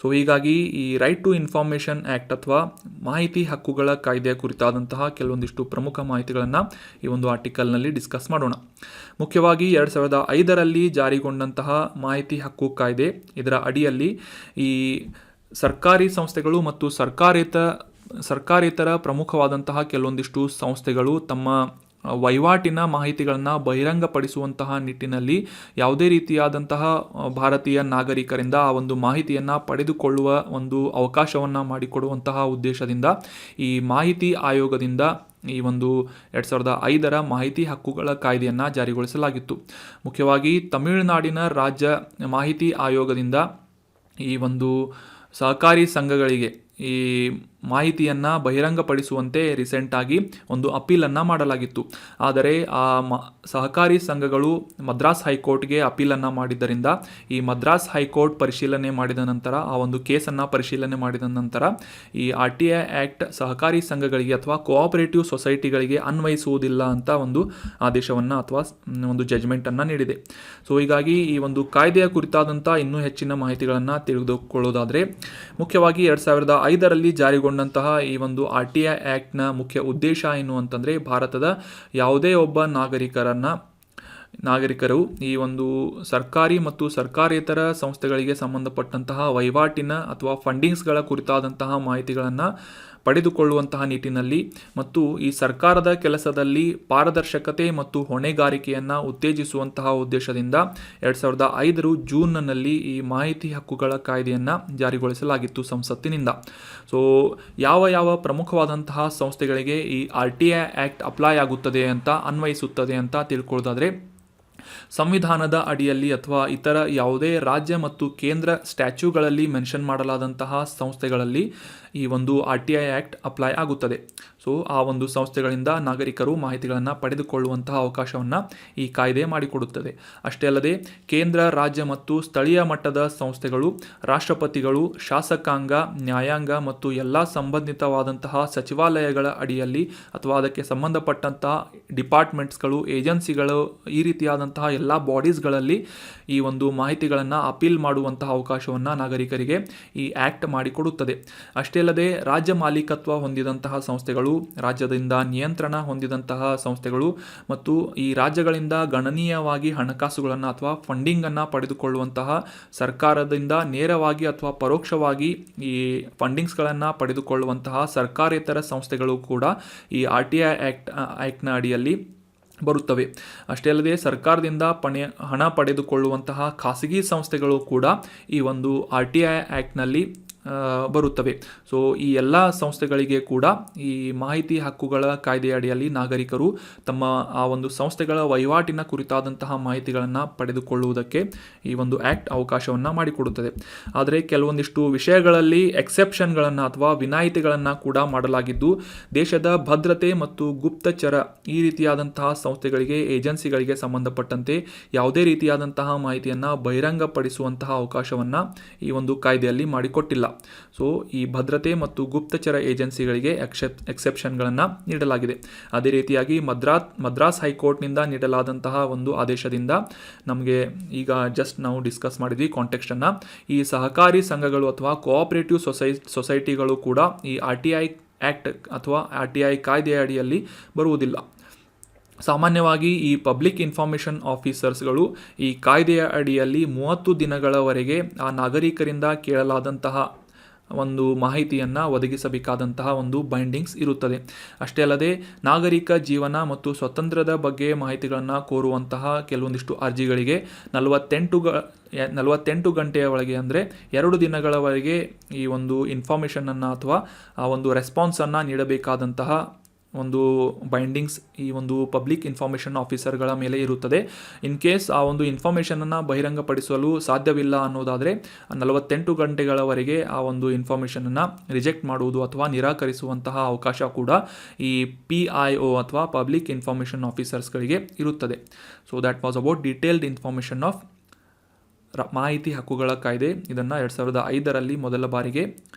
ಸೊ ಹೀಗಾಗಿ ಈ ರೈಟ್ ಟು ಇನ್ಫಾರ್ಮೇಷನ್ ಆ್ಯಕ್ಟ್ ಅಥವಾ ಮಾಹಿತಿ ಹಕ್ಕುಗಳ ಕಾಯ್ದೆಯ ಕುರಿತಾದಂತಹ ಕೆಲವೊಂದಿಷ್ಟು ಪ್ರಮುಖ ಮಾಹಿತಿಗಳನ್ನು ಈ ಒಂದು ಆರ್ಟಿಕಲ್ನಲ್ಲಿ ಡಿಸ್ಕಸ್ ಮಾಡೋಣ. ಮುಖ್ಯವಾಗಿ 2005ರಲ್ಲಿ ಜಾರಿಗೊಂಡಂತಹ ಮಾಹಿತಿ ಹಕ್ಕು ಕಾಯ್ದೆ, ಇದರ ಅಡಿಯಲ್ಲಿ ಈ ಸರ್ಕಾರಿ ಸಂಸ್ಥೆಗಳು ಮತ್ತು ಸರ್ಕಾರೇತರ ಪ್ರಮುಖವಾದಂತಹ ಕೆಲವೊಂದಿಷ್ಟು ಸಂಸ್ಥೆಗಳು ತಮ್ಮ ವಹಿವಾಟಿನ ಮಾಹಿತಿಗಳನ್ನು ಬಹಿರಂಗಪಡಿಸುವಂತಹ ನಿಟ್ಟಿನಲ್ಲಿ ಯಾವುದೇ ರೀತಿಯಾದಂತಹ ಭಾರತೀಯ ನಾಗರಿಕರಿಂದ ಆ ಒಂದು ಮಾಹಿತಿಯನ್ನು ಪಡೆದುಕೊಳ್ಳುವ ಒಂದು ಅವಕಾಶವನ್ನು ಮಾಡಿಕೊಡುವಂತಹ ಉದ್ದೇಶದಿಂದ ಈ ಮಾಹಿತಿ ಆಯೋಗದಿಂದ ಈ ಒಂದು 2005ರ ಮಾಹಿತಿ ಹಕ್ಕುಗಳ ಕಾಯ್ದೆಯನ್ನು ಜಾರಿಗೊಳಿಸಲಾಗಿತ್ತು. ಮುಖ್ಯವಾಗಿ ತಮಿಳುನಾಡಿನ ರಾಜ್ಯ ಮಾಹಿತಿ ಆಯೋಗದಿಂದ ಈ ಒಂದು ಸಹಕಾರಿ ಸಂಘಗಳಿಗೆ ಈ ಮಾಹಿತಿಯನ್ನು ಬಹಿರಂಗಪಡಿಸುವಂತೆ ರೀಸೆಂಟಾಗಿ ಒಂದು ಅಪೀಲನ್ನು ಮಾಡಲಾಗಿತ್ತು. ಆದರೆ ಆ ಸಹಕಾರಿ ಸಂಘಗಳು ಮದ್ರಾಸ್ ಹೈಕೋರ್ಟ್ಗೆ ಅಪೀಲನ್ನು ಮಾಡಿದ್ದರಿಂದ ಈ ಮದ್ರಾಸ್ ಹೈಕೋರ್ಟ್ ಪರಿಶೀಲನೆ ಮಾಡಿದ ನಂತರ, ಆ ಒಂದು ಕೇಸನ್ನು ಪರಿಶೀಲನೆ ಮಾಡಿದ ನಂತರ ಈ RTI ಆ್ಯಕ್ಟ್ ಸಹಕಾರಿ ಸಂಘಗಳಿಗೆ ಅಥವಾ ಕೋಆಪರೇಟಿವ್ ಸೊಸೈಟಿಗಳಿಗೆ ಅನ್ವಯಿಸುವುದಿಲ್ಲ ಅಂತ ಒಂದು ಆದೇಶವನ್ನು ಅಥವಾ ಒಂದು ಜಜ್ಮೆಂಟನ್ನು ನೀಡಿದೆ. ಸೊ ಹೀಗಾಗಿ ಈ ಒಂದು ಕಾಯ್ದೆಯ ಕುರಿತಾದಂಥ ಇನ್ನೂ ಹೆಚ್ಚಿನ ಮಾಹಿತಿಗಳನ್ನು ತಿಳಿದುಕೊಳ್ಳೋದಾದರೆ, ಮುಖ್ಯವಾಗಿ 2005ರಲ್ಲಿ ಜಾರಿಗೊಂಡಂತಹ ಈ ಒಂದು RTI ಆ್ಯಕ್ಟ್ನ ಮುಖ್ಯ ಉದ್ದೇಶ ಏನು ಅಂತಂದರೆ, ಭಾರತದ ಯಾವುದೇ ಒಬ್ಬ ನಾಗರಿಕರು ಈ ಒಂದು ಸರ್ಕಾರಿ ಮತ್ತು ಸರ್ಕಾರೇತರ ಸಂಸ್ಥೆಗಳಿಗೆ ಸಂಬಂಧಪಟ್ಟಂತಹ ವಹಿವಾಟಿನ ಅಥವಾ ಫಂಡಿಂಗ್ಸ್ಗಳ ಕುರಿತಾದಂತಹ ಮಾಹಿತಿಗಳನ್ನು ಪಡೆದುಕೊಳ್ಳುವಂತಹ ನಿಟ್ಟಿನಲ್ಲಿ ಮತ್ತು ಈ ಸರ್ಕಾರದ ಕೆಲಸದಲ್ಲಿ ಪಾರದರ್ಶಕತೆ ಮತ್ತು ಹೊಣೆಗಾರಿಕೆಯನ್ನು ಉತ್ತೇಜಿಸುವಂತಹ ಉದ್ದೇಶದಿಂದ 2005 ಜೂನ್ನಲ್ಲಿ ಈ ಮಾಹಿತಿ ಹಕ್ಕುಗಳ ಕಾಯ್ದೆಯನ್ನು ಜಾರಿಗೊಳಿಸಲಾಗಿತ್ತು ಸಂಸತ್ತಿನಿಂದ. ಸೊ ಯಾವ ಪ್ರಮುಖವಾದಂತಹ ಸಂಸ್ಥೆಗಳಿಗೆ ಈ RTI ಆ್ಯಕ್ಟ್ ಅಪ್ಲೈ ಆಗುತ್ತದೆ ಅಂತ, ಅನ್ವಯಿಸುತ್ತದೆ ಅಂತ ತಿಳ್ಕೊಳ್ಳೋದಾದರೆ, ಸಂವಿಧಾನದ ಅಡಿಯಲ್ಲಿ ಅಥವಾ ಇತರ ಯಾವುದೇ ರಾಜ್ಯ ಮತ್ತು ಕೇಂದ್ರ ಸ್ಟ್ಯಾಚ್ಯೂಗಳಲ್ಲಿ ಮೆನ್ಷನ್ ಮಾಡಲಾದಂತಹ ಸಂಸ್ಥೆಗಳಲ್ಲಿ ಈ ಒಂದು RTI ಆ್ಯಕ್ಟ್ ಅಪ್ಲೈ ಆಗುತ್ತದೆ. ಸೊ ಸೊ ಆ ಒಂದು ಸಂಸ್ಥೆಗಳಿಂದ ನಾಗರಿಕರು ಮಾಹಿತಿಗಳನ್ನು ಪಡೆದುಕೊಳ್ಳುವಂತಹ ಅವಕಾಶವನ್ನು ಈ ಕಾಯ್ದೆ ಮಾಡಿಕೊಡುತ್ತದೆ. ಅಷ್ಟೇ ಅಲ್ಲದೆ ಕೇಂದ್ರ, ರಾಜ್ಯ ಮತ್ತು ಸ್ಥಳೀಯ ಮಟ್ಟದ ಸಂಸ್ಥೆಗಳು, ರಾಷ್ಟ್ರಪತಿಗಳು, ಶಾಸಕಾಂಗ, ನ್ಯಾಯಾಂಗ ಮತ್ತು ಎಲ್ಲ ಸಂಬಂಧಿತವಾದಂತಹ ಸಚಿವಾಲಯಗಳ ಅಡಿಯಲ್ಲಿ ಅಥವಾ ಅದಕ್ಕೆ ಸಂಬಂಧಪಟ್ಟಂತಹ ಡಿಪಾರ್ಟ್ಮೆಂಟ್ಸ್ಗಳು, ಏಜೆನ್ಸಿಗಳು, ಈ ರೀತಿಯಾದಂತಹ ಎಲ್ಲ ಬಾಡೀಸ್ಗಳಲ್ಲಿ ಈ ಒಂದು ಮಾಹಿತಿಗಳನ್ನು ಅಪೀಲ್ ಮಾಡುವಂತಹ ಅವಕಾಶವನ್ನು ನಾಗರಿಕರಿಗೆ ಈ ಆ್ಯಕ್ಟ್ ಮಾಡಿಕೊಡುತ್ತದೆ. ಅಷ್ಟೇ ಅಲ್ಲದೆ ರಾಜ್ಯ ಮಾಲೀಕತ್ವ ಹೊಂದಿದಂತಹ ಸಂಸ್ಥೆಗಳು, ರಾಜ್ಯದಿಂದ ನಿಯಂತ್ರಣ ಹೊಂದಿದಂತಹ ಸಂಸ್ಥೆಗಳು ಮತ್ತು ಈ ರಾಜ್ಯಗಳಿಂದ ಗಣನೀಯವಾಗಿ ಹಣಕಾಸುಗಳನ್ನು ಅಥವಾ ಫಂಡಿಂಗನ್ನು ಪಡೆದುಕೊಳ್ಳುವಂತಹ ಸರ್ಕಾರದಿಂದ ನೇರವಾಗಿ ಅಥವಾ ಪರೋಕ್ಷವಾಗಿ ಈ ಫಂಡಿಂಗ್ಸ್ಗಳನ್ನು ಪಡೆದುಕೊಳ್ಳುವಂತಹ ಸರ್ಕಾರೇತರ ಸಂಸ್ಥೆಗಳು ಕೂಡ ಈ RTI ಆ್ಯಕ್ಟ್ನ ಅಡಿಯಲ್ಲಿ ಬರುತ್ತವೆ. ಅಷ್ಟೇ ಅಲ್ಲದೆ ಸರ್ಕಾರದಿಂದ ಹಣ ಪಡೆದುಕೊಳ್ಳುವಂತಹ ಖಾಸಗಿ ಸಂಸ್ಥೆಗಳು ಕೂಡ ಈ ಒಂದು RTI ಆ್ಯಕ್ಟ್ನಲ್ಲಿ ಬರುತ್ತವೆ. ಸೊ ಈ ಎಲ್ಲ ಸಂಸ್ಥೆಗಳಿಗೆ ಕೂಡ ಈ ಮಾಹಿತಿ ಹಕ್ಕುಗಳ ಕಾಯ್ದೆಯ ಅಡಿಯಲ್ಲಿ ನಾಗರಿಕರು ತಮ್ಮ ಆ ಒಂದು ಸಂಸ್ಥೆಗಳ ವಹಿವಾಟಿನ ಕುರಿತಾದಂತಹ ಮಾಹಿತಿಗಳನ್ನು ಪಡೆದುಕೊಳ್ಳುವುದಕ್ಕೆ ಈ ಒಂದು ಆ್ಯಕ್ಟ್ ಅವಕಾಶವನ್ನು ಮಾಡಿಕೊಡುತ್ತದೆ. ಆದರೆ ಕೆಲವೊಂದಿಷ್ಟು ವಿಷಯಗಳಲ್ಲಿ ಎಕ್ಸೆಪ್ಷನ್ಗಳನ್ನು ಅಥವಾ ವಿನಾಯಿತಿಗಳನ್ನು ಕೂಡ ಮಾಡಲಾಗಿದ್ದು, ದೇಶದ ಭದ್ರತೆ ಮತ್ತು ಗುಪ್ತಚರ ಈ ರೀತಿಯಾದಂತಹ ಸಂಸ್ಥೆಗಳಿಗೆ, ಏಜೆನ್ಸಿಗಳಿಗೆ ಸಂಬಂಧಪಟ್ಟಂತೆ ಯಾವುದೇ ರೀತಿಯಾದಂತಹ ಮಾಹಿತಿಯನ್ನು ಬಹಿರಂಗಪಡಿಸುವಂತಹ ಅವಕಾಶವನ್ನು ಈ ಒಂದು ಕಾಯ್ದೆಯಲ್ಲಿ ಮಾಡಿಕೊಟ್ಟಿಲ್ಲ. ಸೊ ಈ ಭದ್ರತೆ ಮತ್ತು ಗುಪ್ತಚರ ಏಜೆನ್ಸಿಗಳಿಗೆ ಎಕ್ಸೆಪ್ಷನ್ಗಳನ್ನು ನೀಡಲಾಗಿದೆ. ಅದೇ ರೀತಿಯಾಗಿ ಮದ್ರಾಸ್ ಹೈಕೋರ್ಟ್ನಿಂದ ನೀಡಲಾದಂತಹ ಒಂದು ಆದೇಶದಿಂದ ನಮಗೆ ಈಗ ಜಸ್ಟ್ ನಾವು ಡಿಸ್ಕಸ್ ಮಾಡಿದ್ವಿ ಕಾಂಟೆಕ್ಸ್ಟನ್ನು, ಈ ಸಹಕಾರಿ ಸಂಘಗಳು ಅಥವಾ ಕೋಆಪರೇಟಿವ್ ಸೊಸೈಟಿಗಳು ಕೂಡ ಈ RTI ಆ್ಯಕ್ಟ್ ಅಥವಾ RTI ಕಾಯ್ದೆಯ ಅಡಿಯಲ್ಲಿ ಬರುವುದಿಲ್ಲ. ಸಾಮಾನ್ಯವಾಗಿ ಈ ಪಬ್ಲಿಕ್ ಇನ್ಫಾರ್ಮೇಷನ್ ಆಫೀಸರ್ಸ್ಗಳು ಈ ಕಾಯ್ದೆಯ ಅಡಿಯಲ್ಲಿ 30 ದಿನಗಳವರೆಗೆ ಆ ನಾಗರಿಕರಿಂದ ಕೇಳಲಾದಂತಹ ಒಂದು ಮಾಹಿತಿಯನ್ನು ಒದಗಿಸಬೇಕಾದಂತಹ ಒಂದು ಬೈಂಡಿಂಗ್ಸ್ ಇರುತ್ತದೆ. ಅಷ್ಟೇ ಅಲ್ಲದೆ ನಾಗರಿಕ ಜೀವನ ಮತ್ತು ಸ್ವಾತಂತ್ರ್ಯದ ಬಗ್ಗೆ ಮಾಹಿತಿಗಳನ್ನು ಕೋರುವಂತಹ ಕೆಲವೊಂದಿಷ್ಟು ಅರ್ಜಿಗಳಿಗೆ 48 ಗಂಟೆಯ ಒಳಗೆ ಅಂದರೆ 2 ದಿನಗಳವರೆಗೆ ಈ ಒಂದು ಇನ್ಫಾರ್ಮೇಷನನ್ನು ಅಥವಾ ಆ ಒಂದು ರೆಸ್ಪಾನ್ಸನ್ನು ನೀಡಬೇಕಾದಂತಹ ಒಂದು ಬೈಂಡಿಂಗ್ಸ್ ಈ ಒಂದು ಪಬ್ಲಿಕ್ ಇನ್ಫಾರ್ಮೇಷನ್ ಆಫೀಸರ್ಗಳ ಮೇಲೆ ಇರುತ್ತದೆ. ಇನ್ ಕೇಸ್ ಆ ಒಂದು ಇನ್ಫಾರ್ಮೇಷನನ್ನು ಬಹಿರಂಗಪಡಿಸಲು ಸಾಧ್ಯವಿಲ್ಲ ಅನ್ನೋದಾದರೆ 48 ಗಂಟೆಗಳವರೆಗೆ ಆ ಒಂದು ಇನ್ಫಾರ್ಮೇಷನನ್ನು ರಿಜೆಕ್ಟ್ ಮಾಡುವುದು ಅಥವಾ ನಿರಾಕರಿಸುವಂತಹ ಅವಕಾಶ ಕೂಡ ಈ PIO ಅಥವಾ ಪಬ್ಲಿಕ್ ಇನ್ಫಾರ್ಮೇಷನ್ ಆಫೀಸರ್ಸ್ಗಳಿಗೆ ಇರುತ್ತದೆ. So that was about detailed information of ಮಾಹಿತಿ ಹಕ್ಕುಗಳ ಕಾಯ್ದೆ. ಇದನ್ನು 2005ರಲ್ಲಿ ಮೊದಲ ಬಾರಿಗೆ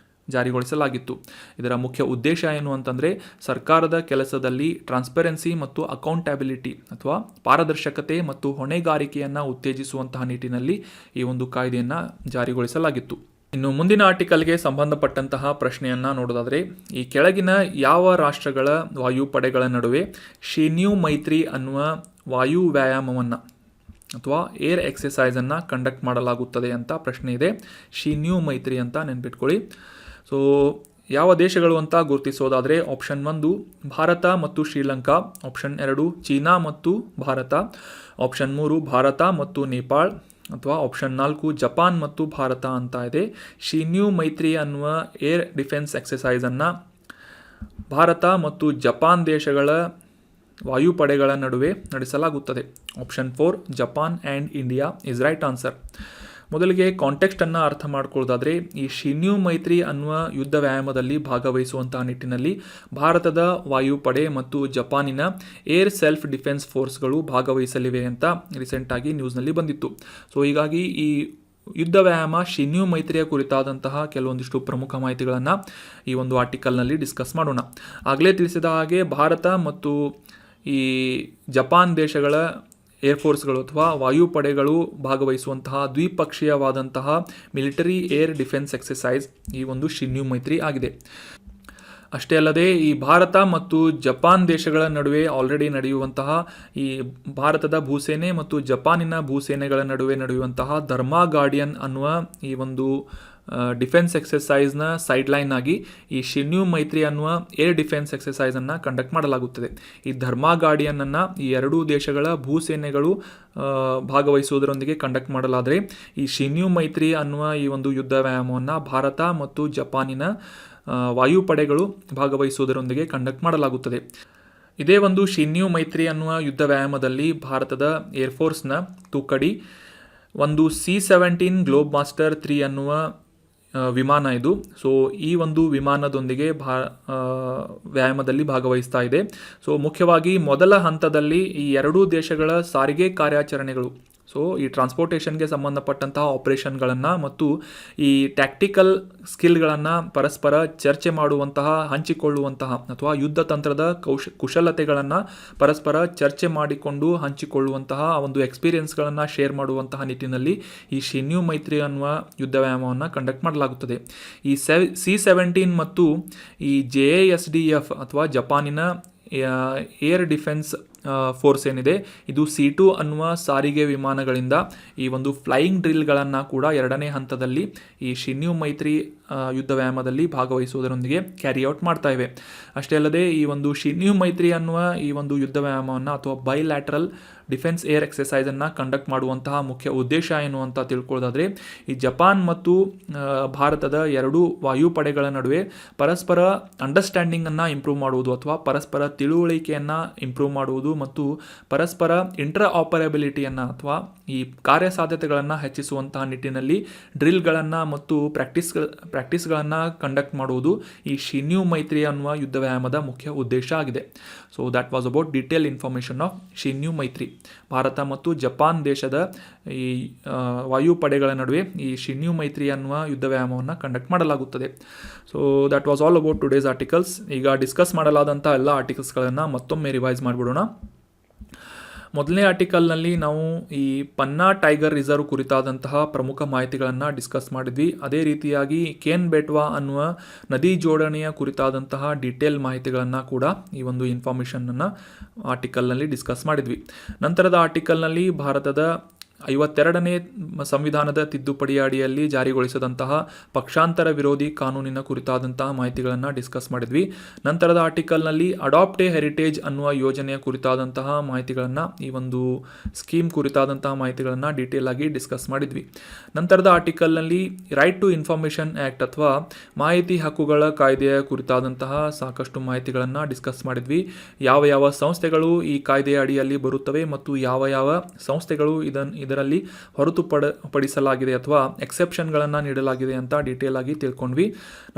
ಜಾರಿಗೊಳಿಸಲಾಗಿತ್ತು. ಇದರ ಮುಖ್ಯ ಉದ್ದೇಶ ಏನು ಅಂತಂದರೆ, ಸರ್ಕಾರದ ಕೆಲಸದಲ್ಲಿ ಟ್ರಾನ್ಸ್ಪರೆನ್ಸಿ ಮತ್ತು ಅಕೌಂಟಬಿಲಿಟಿ ಅಥವಾ ಪಾರದರ್ಶಕತೆ ಮತ್ತು ಹೊಣೆಗಾರಿಕೆಯನ್ನು ಉತ್ತೇಜಿಸುವಂತಹ ನಿಟ್ಟಿನಲ್ಲಿ ಈ ಒಂದು ಕಾಯ್ದೆಯನ್ನು ಜಾರಿಗೊಳಿಸಲಾಗಿತ್ತು. ಇನ್ನು ಮುಂದಿನ ಆರ್ಟಿಕಲ್ಗೆ ಸಂಬಂಧಪಟ್ಟಂತಹ ಪ್ರಶ್ನೆಯನ್ನು ನೋಡೋದಾದರೆ, ಈ ಕೆಳಗಿನ ಯಾವ ರಾಷ್ಟ್ರಗಳ ವಾಯುಪಡೆಗಳ ನಡುವೆ ಶೀನ್ಯೂ ಮೈತ್ರಿ ಅನ್ನುವ ವಾಯು ವ್ಯಾಯಾಮವನ್ನು ಅಥವಾ ಏರ್ ಎಕ್ಸಸೈಸನ್ನು ಕಂಡಕ್ಟ್ ಮಾಡಲಾಗುತ್ತದೆ ಅಂತ ಪ್ರಶ್ನೆ ಇದೆ. ಶೀನ್ಯೂ ಮೈತ್ರಿ ಅಂತ ನೆನ್ಪಿಟ್ಕೊಳ್ಳಿ. ಸೊ ಯಾವ ದೇಶಗಳು ಅಂತ ಗುರುತಿಸೋದಾದರೆ, ಆಪ್ಷನ್ 1 ಭಾರತ ಮತ್ತು ಶ್ರೀಲಂಕಾ, ಆಪ್ಷನ್ 2 ಚೀನಾ ಮತ್ತು ಭಾರತ, ಆಪ್ಷನ್ 3 ಭಾರತ ಮತ್ತು ನೇಪಾಳ, ಅಥವಾ ಆಪ್ಷನ್ 4 ಜಪಾನ್ ಮತ್ತು ಭಾರತ ಅಂತ ಇದೆ. ಶೀನ್ಯೂ ಮೈತ್ರಿ ಅನ್ನುವ ಏರ್ ಡಿಫೆನ್ಸ್ ಎಕ್ಸಸೈಸನ್ನು ಭಾರತ ಮತ್ತು ಜಪಾನ್ ದೇಶಗಳ ವಾಯುಪಡೆಗಳ ನಡುವೆ ನಡೆಸಲಾಗುತ್ತದೆ. Option 4 Japan and India is right answer. ಮೊದಲಿಗೆ ಕಾಂಟೆಕ್ಸ್ಟನ್ನು ಅರ್ಥ ಮಾಡ್ಕೊಳ್ಳೋದಾದರೆ, ಈ ಶೀನ್ಯೂ ಮೈತ್ರಿ ಅನ್ನುವ ಯುದ್ಧ ವ್ಯಾಯಾಮದಲ್ಲಿ ಭಾಗವಹಿಸುವಂತಹ ನಿಟ್ಟಿನಲ್ಲಿ ಭಾರತದ ವಾಯುಪಡೆ ಮತ್ತು ಜಪಾನಿನ ಏರ್ ಸೆಲ್ಫ್ ಡಿಫೆನ್ಸ್ ಫೋರ್ಸ್ಗಳು ಭಾಗವಹಿಸಲಿವೆ ಅಂತ ರೀಸೆಂಟಾಗಿ ನ್ಯೂಸ್ನಲ್ಲಿ ಬಂದಿತ್ತು. ಸೊ ಹೀಗಾಗಿ ಈ ಯುದ್ಧ ವ್ಯಾಯಾಮ ಶೀನ್ಯೂ ಮೈತ್ರಿಯ ಕುರಿತಾದಂತಹ ಕೆಲವೊಂದಿಷ್ಟು ಪ್ರಮುಖ ಮಾಹಿತಿಗಳನ್ನು ಈ ಒಂದು ಆರ್ಟಿಕಲ್ನಲ್ಲಿ ಡಿಸ್ಕಸ್ ಮಾಡೋಣ. ಆಗಲೇ ತಿಳಿಸಿದ ಹಾಗೆ ಭಾರತ ಮತ್ತು ಈ ಜಪಾನ್ ದೇಶಗಳ ಏರ್ಫೋರ್ಸ್ಗಳು ಅಥವಾ ವಾಯುಪಡೆಗಳು ಭಾಗವಹಿಸುವಂತಹ ದ್ವಿಪಕ್ಷೀಯವಾದಂತಹ ಮಿಲಿಟರಿ ಏರ್ ಡಿಫೆನ್ಸ್ ಎಕ್ಸಸೈಸ್ ಈ ಒಂದು ಶೀನ್ಯೂ ಮೈತ್ರಿ ಆಗಿದೆ. ಅಷ್ಟೇ ಅಲ್ಲದೆ ಈ ಭಾರತ ಮತ್ತು ಜಪಾನ್ ದೇಶಗಳ ನಡುವೆ ಆಲ್ರೆಡಿ ನಡೆಯುವಂತಹ ಈ ಭಾರತದ ಭೂಸೇನೆ ಮತ್ತು ಜಪಾನಿನ ಭೂಸೇನೆಗಳ ನಡುವೆ ನಡೆಯುವಂತಹ ಧರ್ಮಾ ಗಾರ್ಡಿಯನ್ ಅನ್ನುವ ಈ ಒಂದು ಡಿಫೆನ್ಸ್ ಎಕ್ಸಸೈಸ್ನ ಸೈಡ್ಲೈನ್ ಆಗಿ ಈ ಶೀನ್ಯೂ ಮೈತ್ರಿ ಅನ್ನುವ ಏರ್ ಡಿಫೆನ್ಸ್ ಎಕ್ಸಸೈಸನ್ನು ಕಂಡಕ್ಟ್ ಮಾಡಲಾಗುತ್ತದೆ. ಈ ಧರ್ಮಾ ಗಾರ್ಡಿಯನನ್ನು ಈ ಎರಡೂ ದೇಶಗಳ ಭೂಸೇನೆಗಳು ಭಾಗವಹಿಸುವುದರೊಂದಿಗೆ ಕಂಡಕ್ಟ್ ಮಾಡಲಾದರೆ, ಈ ಶೀನ್ಯೂ ಮೈತ್ರಿ ಅನ್ನುವ ಈ ಒಂದು ಯುದ್ಧ ವ್ಯಾಯಾಮವನ್ನು ಭಾರತ ಮತ್ತು ಜಪಾನಿನ ವಾಯುಪಡೆಗಳು ಭಾಗವಹಿಸುವುದರೊಂದಿಗೆ ಕಂಡಕ್ಟ್ ಮಾಡಲಾಗುತ್ತದೆ. ಇದೇ ಒಂದು ಶೀನ್ಯೂ ಮೈತ್ರಿ ಅನ್ನುವ ಯುದ್ಧ ವ್ಯಾಯಾಮದಲ್ಲಿ ಭಾರತದ ಏರ್ಫೋರ್ಸ್ನ ತೂಕಡಿ ಒಂದು C-17 ಗ್ಲೋಬ್ ಮಾಸ್ಟರ್ 3 ಅನ್ನುವ ವಿಮಾನ ಇದು. ಸೊ ಈ ಒಂದು ವಿಮಾನದೊಂದಿಗೆ ವ್ಯಾಯಾಮದಲ್ಲಿ ಭಾಗವಹಿಸ್ತಾ ಇದೆ. ಸೊ ಮುಖ್ಯವಾಗಿ ಮೊದಲ ಹಂತದಲ್ಲಿ ಈ ಎರಡೂ ದೇಶಗಳ ಸಾರಿಗೆ ಕಾರ್ಯಾಚರಣೆಗಳು, ಸೊ ಈ ಟ್ರಾನ್ಸ್ಪೋರ್ಟೇಷನ್ಗೆ ಸಂಬಂಧಪಟ್ಟಂತಹ ಆಪರೇಷನ್ಗಳನ್ನು ಮತ್ತು ಈ ಟ್ಯಾಕ್ಟಿಕಲ್ ಸ್ಕಿಲ್ಗಳನ್ನು ಪರಸ್ಪರ ಚರ್ಚೆ ಮಾಡುವಂತಹ, ಹಂಚಿಕೊಳ್ಳುವಂತಹ ಅಥವಾ ಯುದ್ಧ ತಂತ್ರದ ಕುಶಲತೆಗಳನ್ನು ಪರಸ್ಪರ ಚರ್ಚೆ ಮಾಡಿಕೊಂಡು ಹಂಚಿಕೊಳ್ಳುವಂತಹ ಒಂದು ಎಕ್ಸ್ಪೀರಿಯನ್ಸ್ಗಳನ್ನು ಶೇರ್ ಮಾಡುವಂತಹ ನಿಟ್ಟಿನಲ್ಲಿ ಈ ಶಿನ್ಯು ಮೈತ್ರಿ ಅನ್ನುವ ಯುದ್ಧ ವ್ಯಾಯಾಮವನ್ನು ಕಂಡಕ್ಟ್ ಮಾಡಲಾಗುತ್ತದೆ. ಈ C-17 ಮತ್ತು ಈ JASDF ಅಥವಾ ಜಪಾನಿನ ಏರ್ ಡಿಫೆನ್ಸ್ ಫೋರ್ಸ್ ಏನಿದೆ, ಇದು C2 ಅನ್ನುವ ಸಾರಿಗೆ ವಿಮಾನಗಳಿಂದ ಈ ಒಂದು ಫ್ಲೈಯಿಂಗ್ ಡ್ರಿಲ್ಗಳನ್ನು ಕೂಡ ಎರಡನೇ ಹಂತದಲ್ಲಿ ಈ ಶಿನ್ಯು ಮೈತ್ರಿ ಯುದ್ಧ ವ್ಯಾಯಾಮದಲ್ಲಿ ಭಾಗವಹಿಸುವುದರೊಂದಿಗೆ ಕ್ಯಾರಿಔಟ್ ಮಾಡ್ತಾ ಇವೆ. ಅಷ್ಟೇ ಅಲ್ಲದೆ ಈ ಒಂದು ಶಿನ್ಯು ಮೈತ್ರಿ ಅನ್ನುವ ಈ ಒಂದು ಯುದ್ಧ ವ್ಯಾಯಾಮವನ್ನು ಅಥವಾ ಬೈಲ್ಯಾಟ್ರಲ್ ಡಿಫೆನ್ಸ್ ಏರ್ ಎಕ್ಸಸೈಸನ್ನು ಕಂಡಕ್ಟ್ ಮಾಡುವಂತಹ ಮುಖ್ಯ ಉದ್ದೇಶ ಏನು ಅಂತ ತಿಳ್ಕೊಳ್ಳೋದಾದರೆ, ಈ ಜಪಾನ್ ಮತ್ತು ಭಾರತದ ಎರಡೂ ವಾಯುಪಡೆಗಳ ನಡುವೆ ಪರಸ್ಪರ ಅಂಡರ್ಸ್ಟ್ಯಾಂಡಿಂಗನ್ನು ಇಂಪ್ರೂವ್ ಮಾಡುವುದು ಅಥವಾ ಪರಸ್ಪರ ತಿಳುವಳಿಕೆಯನ್ನು ಇಂಪ್ರೂವ್ ಮಾಡುವುದು ಮತ್ತು ಪರಸ್ಪರ ಇಂಟರ್ ಆಪರೇಬಿಲಿಟಿಯನ್ನು ಅಥವಾ ಈ ಕಾರ್ಯಸಾಧ್ಯತೆಗಳನ್ನು ಹೆಚ್ಚಿಸುವಂತಹ ನಿಟ್ಟಿನಲ್ಲಿ ಡ್ರಿಲ್ಗಳನ್ನು ಮತ್ತು ಪ್ರಾಕ್ಟೀಸ್ಗಳನ್ನು ಕಂಡಕ್ಟ್ ಮಾಡುವುದು ಈ ಶಿನ್ಯು ಮೈತ್ರಿ ಅನ್ನುವ ಯುದ್ಧ ವ್ಯಾಯಾಮದ ಮುಖ್ಯ ಉದ್ದೇಶ ಆಗಿದೆ. So that was about detail information of Shinyuu Maitri. Bharat ಮತ್ತು ಜಪಾನ್ ದೇಶದ ಈ ವಾಯುಪಡೆಗಳ ನಡುವೆ ಈ ಶಿನ್ಯು ಮೈತ್ರಿ ಅನ್ನುವ ಯುದ್ಧ ವ್ಯಾಯಾಮವನ್ನು ಕಂಡಕ್ಟ್ ಮಾಡಲಾಗುತ್ತದೆ. So that was all about today's articles. ಈಗ ಡಿಸ್ಕಸ್ ಮಾಡಲಾದಂಥ ಎಲ್ಲ ಆರ್ಟಿಕಲ್ಸ್ಗಳನ್ನು ಮತ್ತೊಮ್ಮೆ ರಿವೈಸ್ ಮಾಡಿಬಿಡೋಣ. ಮೊದಲನೇ ಆರ್ಟಿಕಲ್ನಲ್ಲಿ ನಾವು ಈ ಪನ್ನಾ ಟೈಗರ್ ರಿಸರ್ವ್ ಕುರಿತಾದಂತಹ ಪ್ರಮುಖ ಮಾಹಿತಿಗಳನ್ನು ಡಿಸ್ಕಸ್ ಮಾಡಿದ್ವಿ. ಅದೇ ರೀತಿಯಾಗಿ ಕೇನ್ ಬೆಟ್ವಾ ಅನ್ನುವ ನದಿ ಜೋಡಣೆಯ ಕುರಿತಾದಂತಹ ಡೀಟೇಲ್ ಮಾಹಿತಿಗಳನ್ನು ಕೂಡ ಈ ಒಂದು ಇನ್ಫಾರ್ಮೇಷನನ್ನು ಆರ್ಟಿಕಲ್ನಲ್ಲಿ ಡಿಸ್ಕಸ್ ಮಾಡಿದ್ವಿ. ನಂತರದ ಆರ್ಟಿಕಲ್ನಲ್ಲಿ ಭಾರತದ 52ನೇ ಸಂವಿಧಾನದ ತಿದ್ದುಪಡಿಯ ಅಡಿಯಲ್ಲಿ ಜಾರಿಗೊಳಿಸಿದಂತಹ ಪಕ್ಷಾಂತರ ವಿರೋಧಿ ಕಾನೂನಿನ ಕುರಿತಾದಂತಹ ಮಾಹಿತಿಗಳನ್ನು ಡಿಸ್ಕಸ್ ಮಾಡಿದ್ವಿ. ನಂತರದ ಆರ್ಟಿಕಲ್ನಲ್ಲಿ ಅಡಾಪ್ಟ್ ಎ ಹೆರಿಟೇಜ್ ಅನ್ನುವ ಯೋಜನೆಯ ಕುರಿತಾದಂತಹ ಮಾಹಿತಿಗಳನ್ನು, ಈ ಒಂದು ಸ್ಕೀಮ್ ಕುರಿತಾದಂತಹ ಮಾಹಿತಿಗಳನ್ನು ಡೀಟೇಲ್ ಆಗಿ ಡಿಸ್ಕಸ್ ಮಾಡಿದ್ವಿ. ನಂತರದ ಆರ್ಟಿಕಲ್ನಲ್ಲಿ ರೈಟ್ ಟು ಇನ್ಫಾರ್ಮೇಷನ್ ಆ್ಯಕ್ಟ್ ಅಥವಾ ಮಾಹಿತಿ ಹಕ್ಕುಗಳ ಕಾಯ್ದೆಯ ಕುರಿತಾದಂತಹ ಸಾಕಷ್ಟು ಮಾಹಿತಿಗಳನ್ನು ಡಿಸ್ಕಸ್ ಮಾಡಿದ್ವಿ. ಯಾವ ಯಾವ ಸಂಸ್ಥೆಗಳು ಈ ಕಾಯ್ದೆಯ ಅಡಿಯಲ್ಲಿ ಬರುತ್ತವೆ ಮತ್ತು ಯಾವ ಯಾವ ಸಂಸ್ಥೆಗಳು ಇದರಲ್ಲಿ ಹೊರತುಪಡಿಸಲಾಗಿದೆ ಅಥವಾ ಎಕ್ಸೆಪ್ಷನ್ಗಳನ್ನು ನೀಡಲಾಗಿದೆ ಅಂತ ಡೀಟೇಲ್ ಆಗಿ ತಿಳ್ಕೊಂಡ್ವಿ.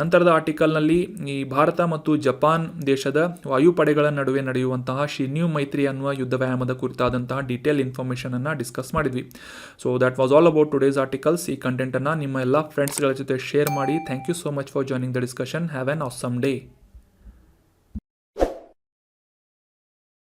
ನಂತರದ ಆರ್ಟಿಕಲ್ನಲ್ಲಿ ಈ ಭಾರತ ಮತ್ತು ಜಪಾನ್ ದೇಶದ ವಾಯುಪಡೆಗಳ ನಡುವೆ ನಡೆಯುವಂತಹ ಶಿನ್ಯು ಮೈತ್ರಿ ಅನ್ನುವ ಯುದ್ಧ ವ್ಯಾಯಾಮದ ಕುರಿತಾದಂತಹ ಡೀಟೇಲ್ ಇನ್ಫಾರ್ಮೇಷನ್ ಅನ್ನು ಡಿಸ್ಕಸ್ ಮಾಡಿದ್ವಿ. So that was all about today's articles. ಈ ಕಂಟೆಂಟನ್ನು ನಿಮ್ಮ ಎಲ್ಲ ಫ್ರೆಂಡ್ಸ್ಗಳ ಜೊತೆ ಶೇರ್ ಮಾಡಿ. Thank you so much for joining the discussion. Have an awesome day.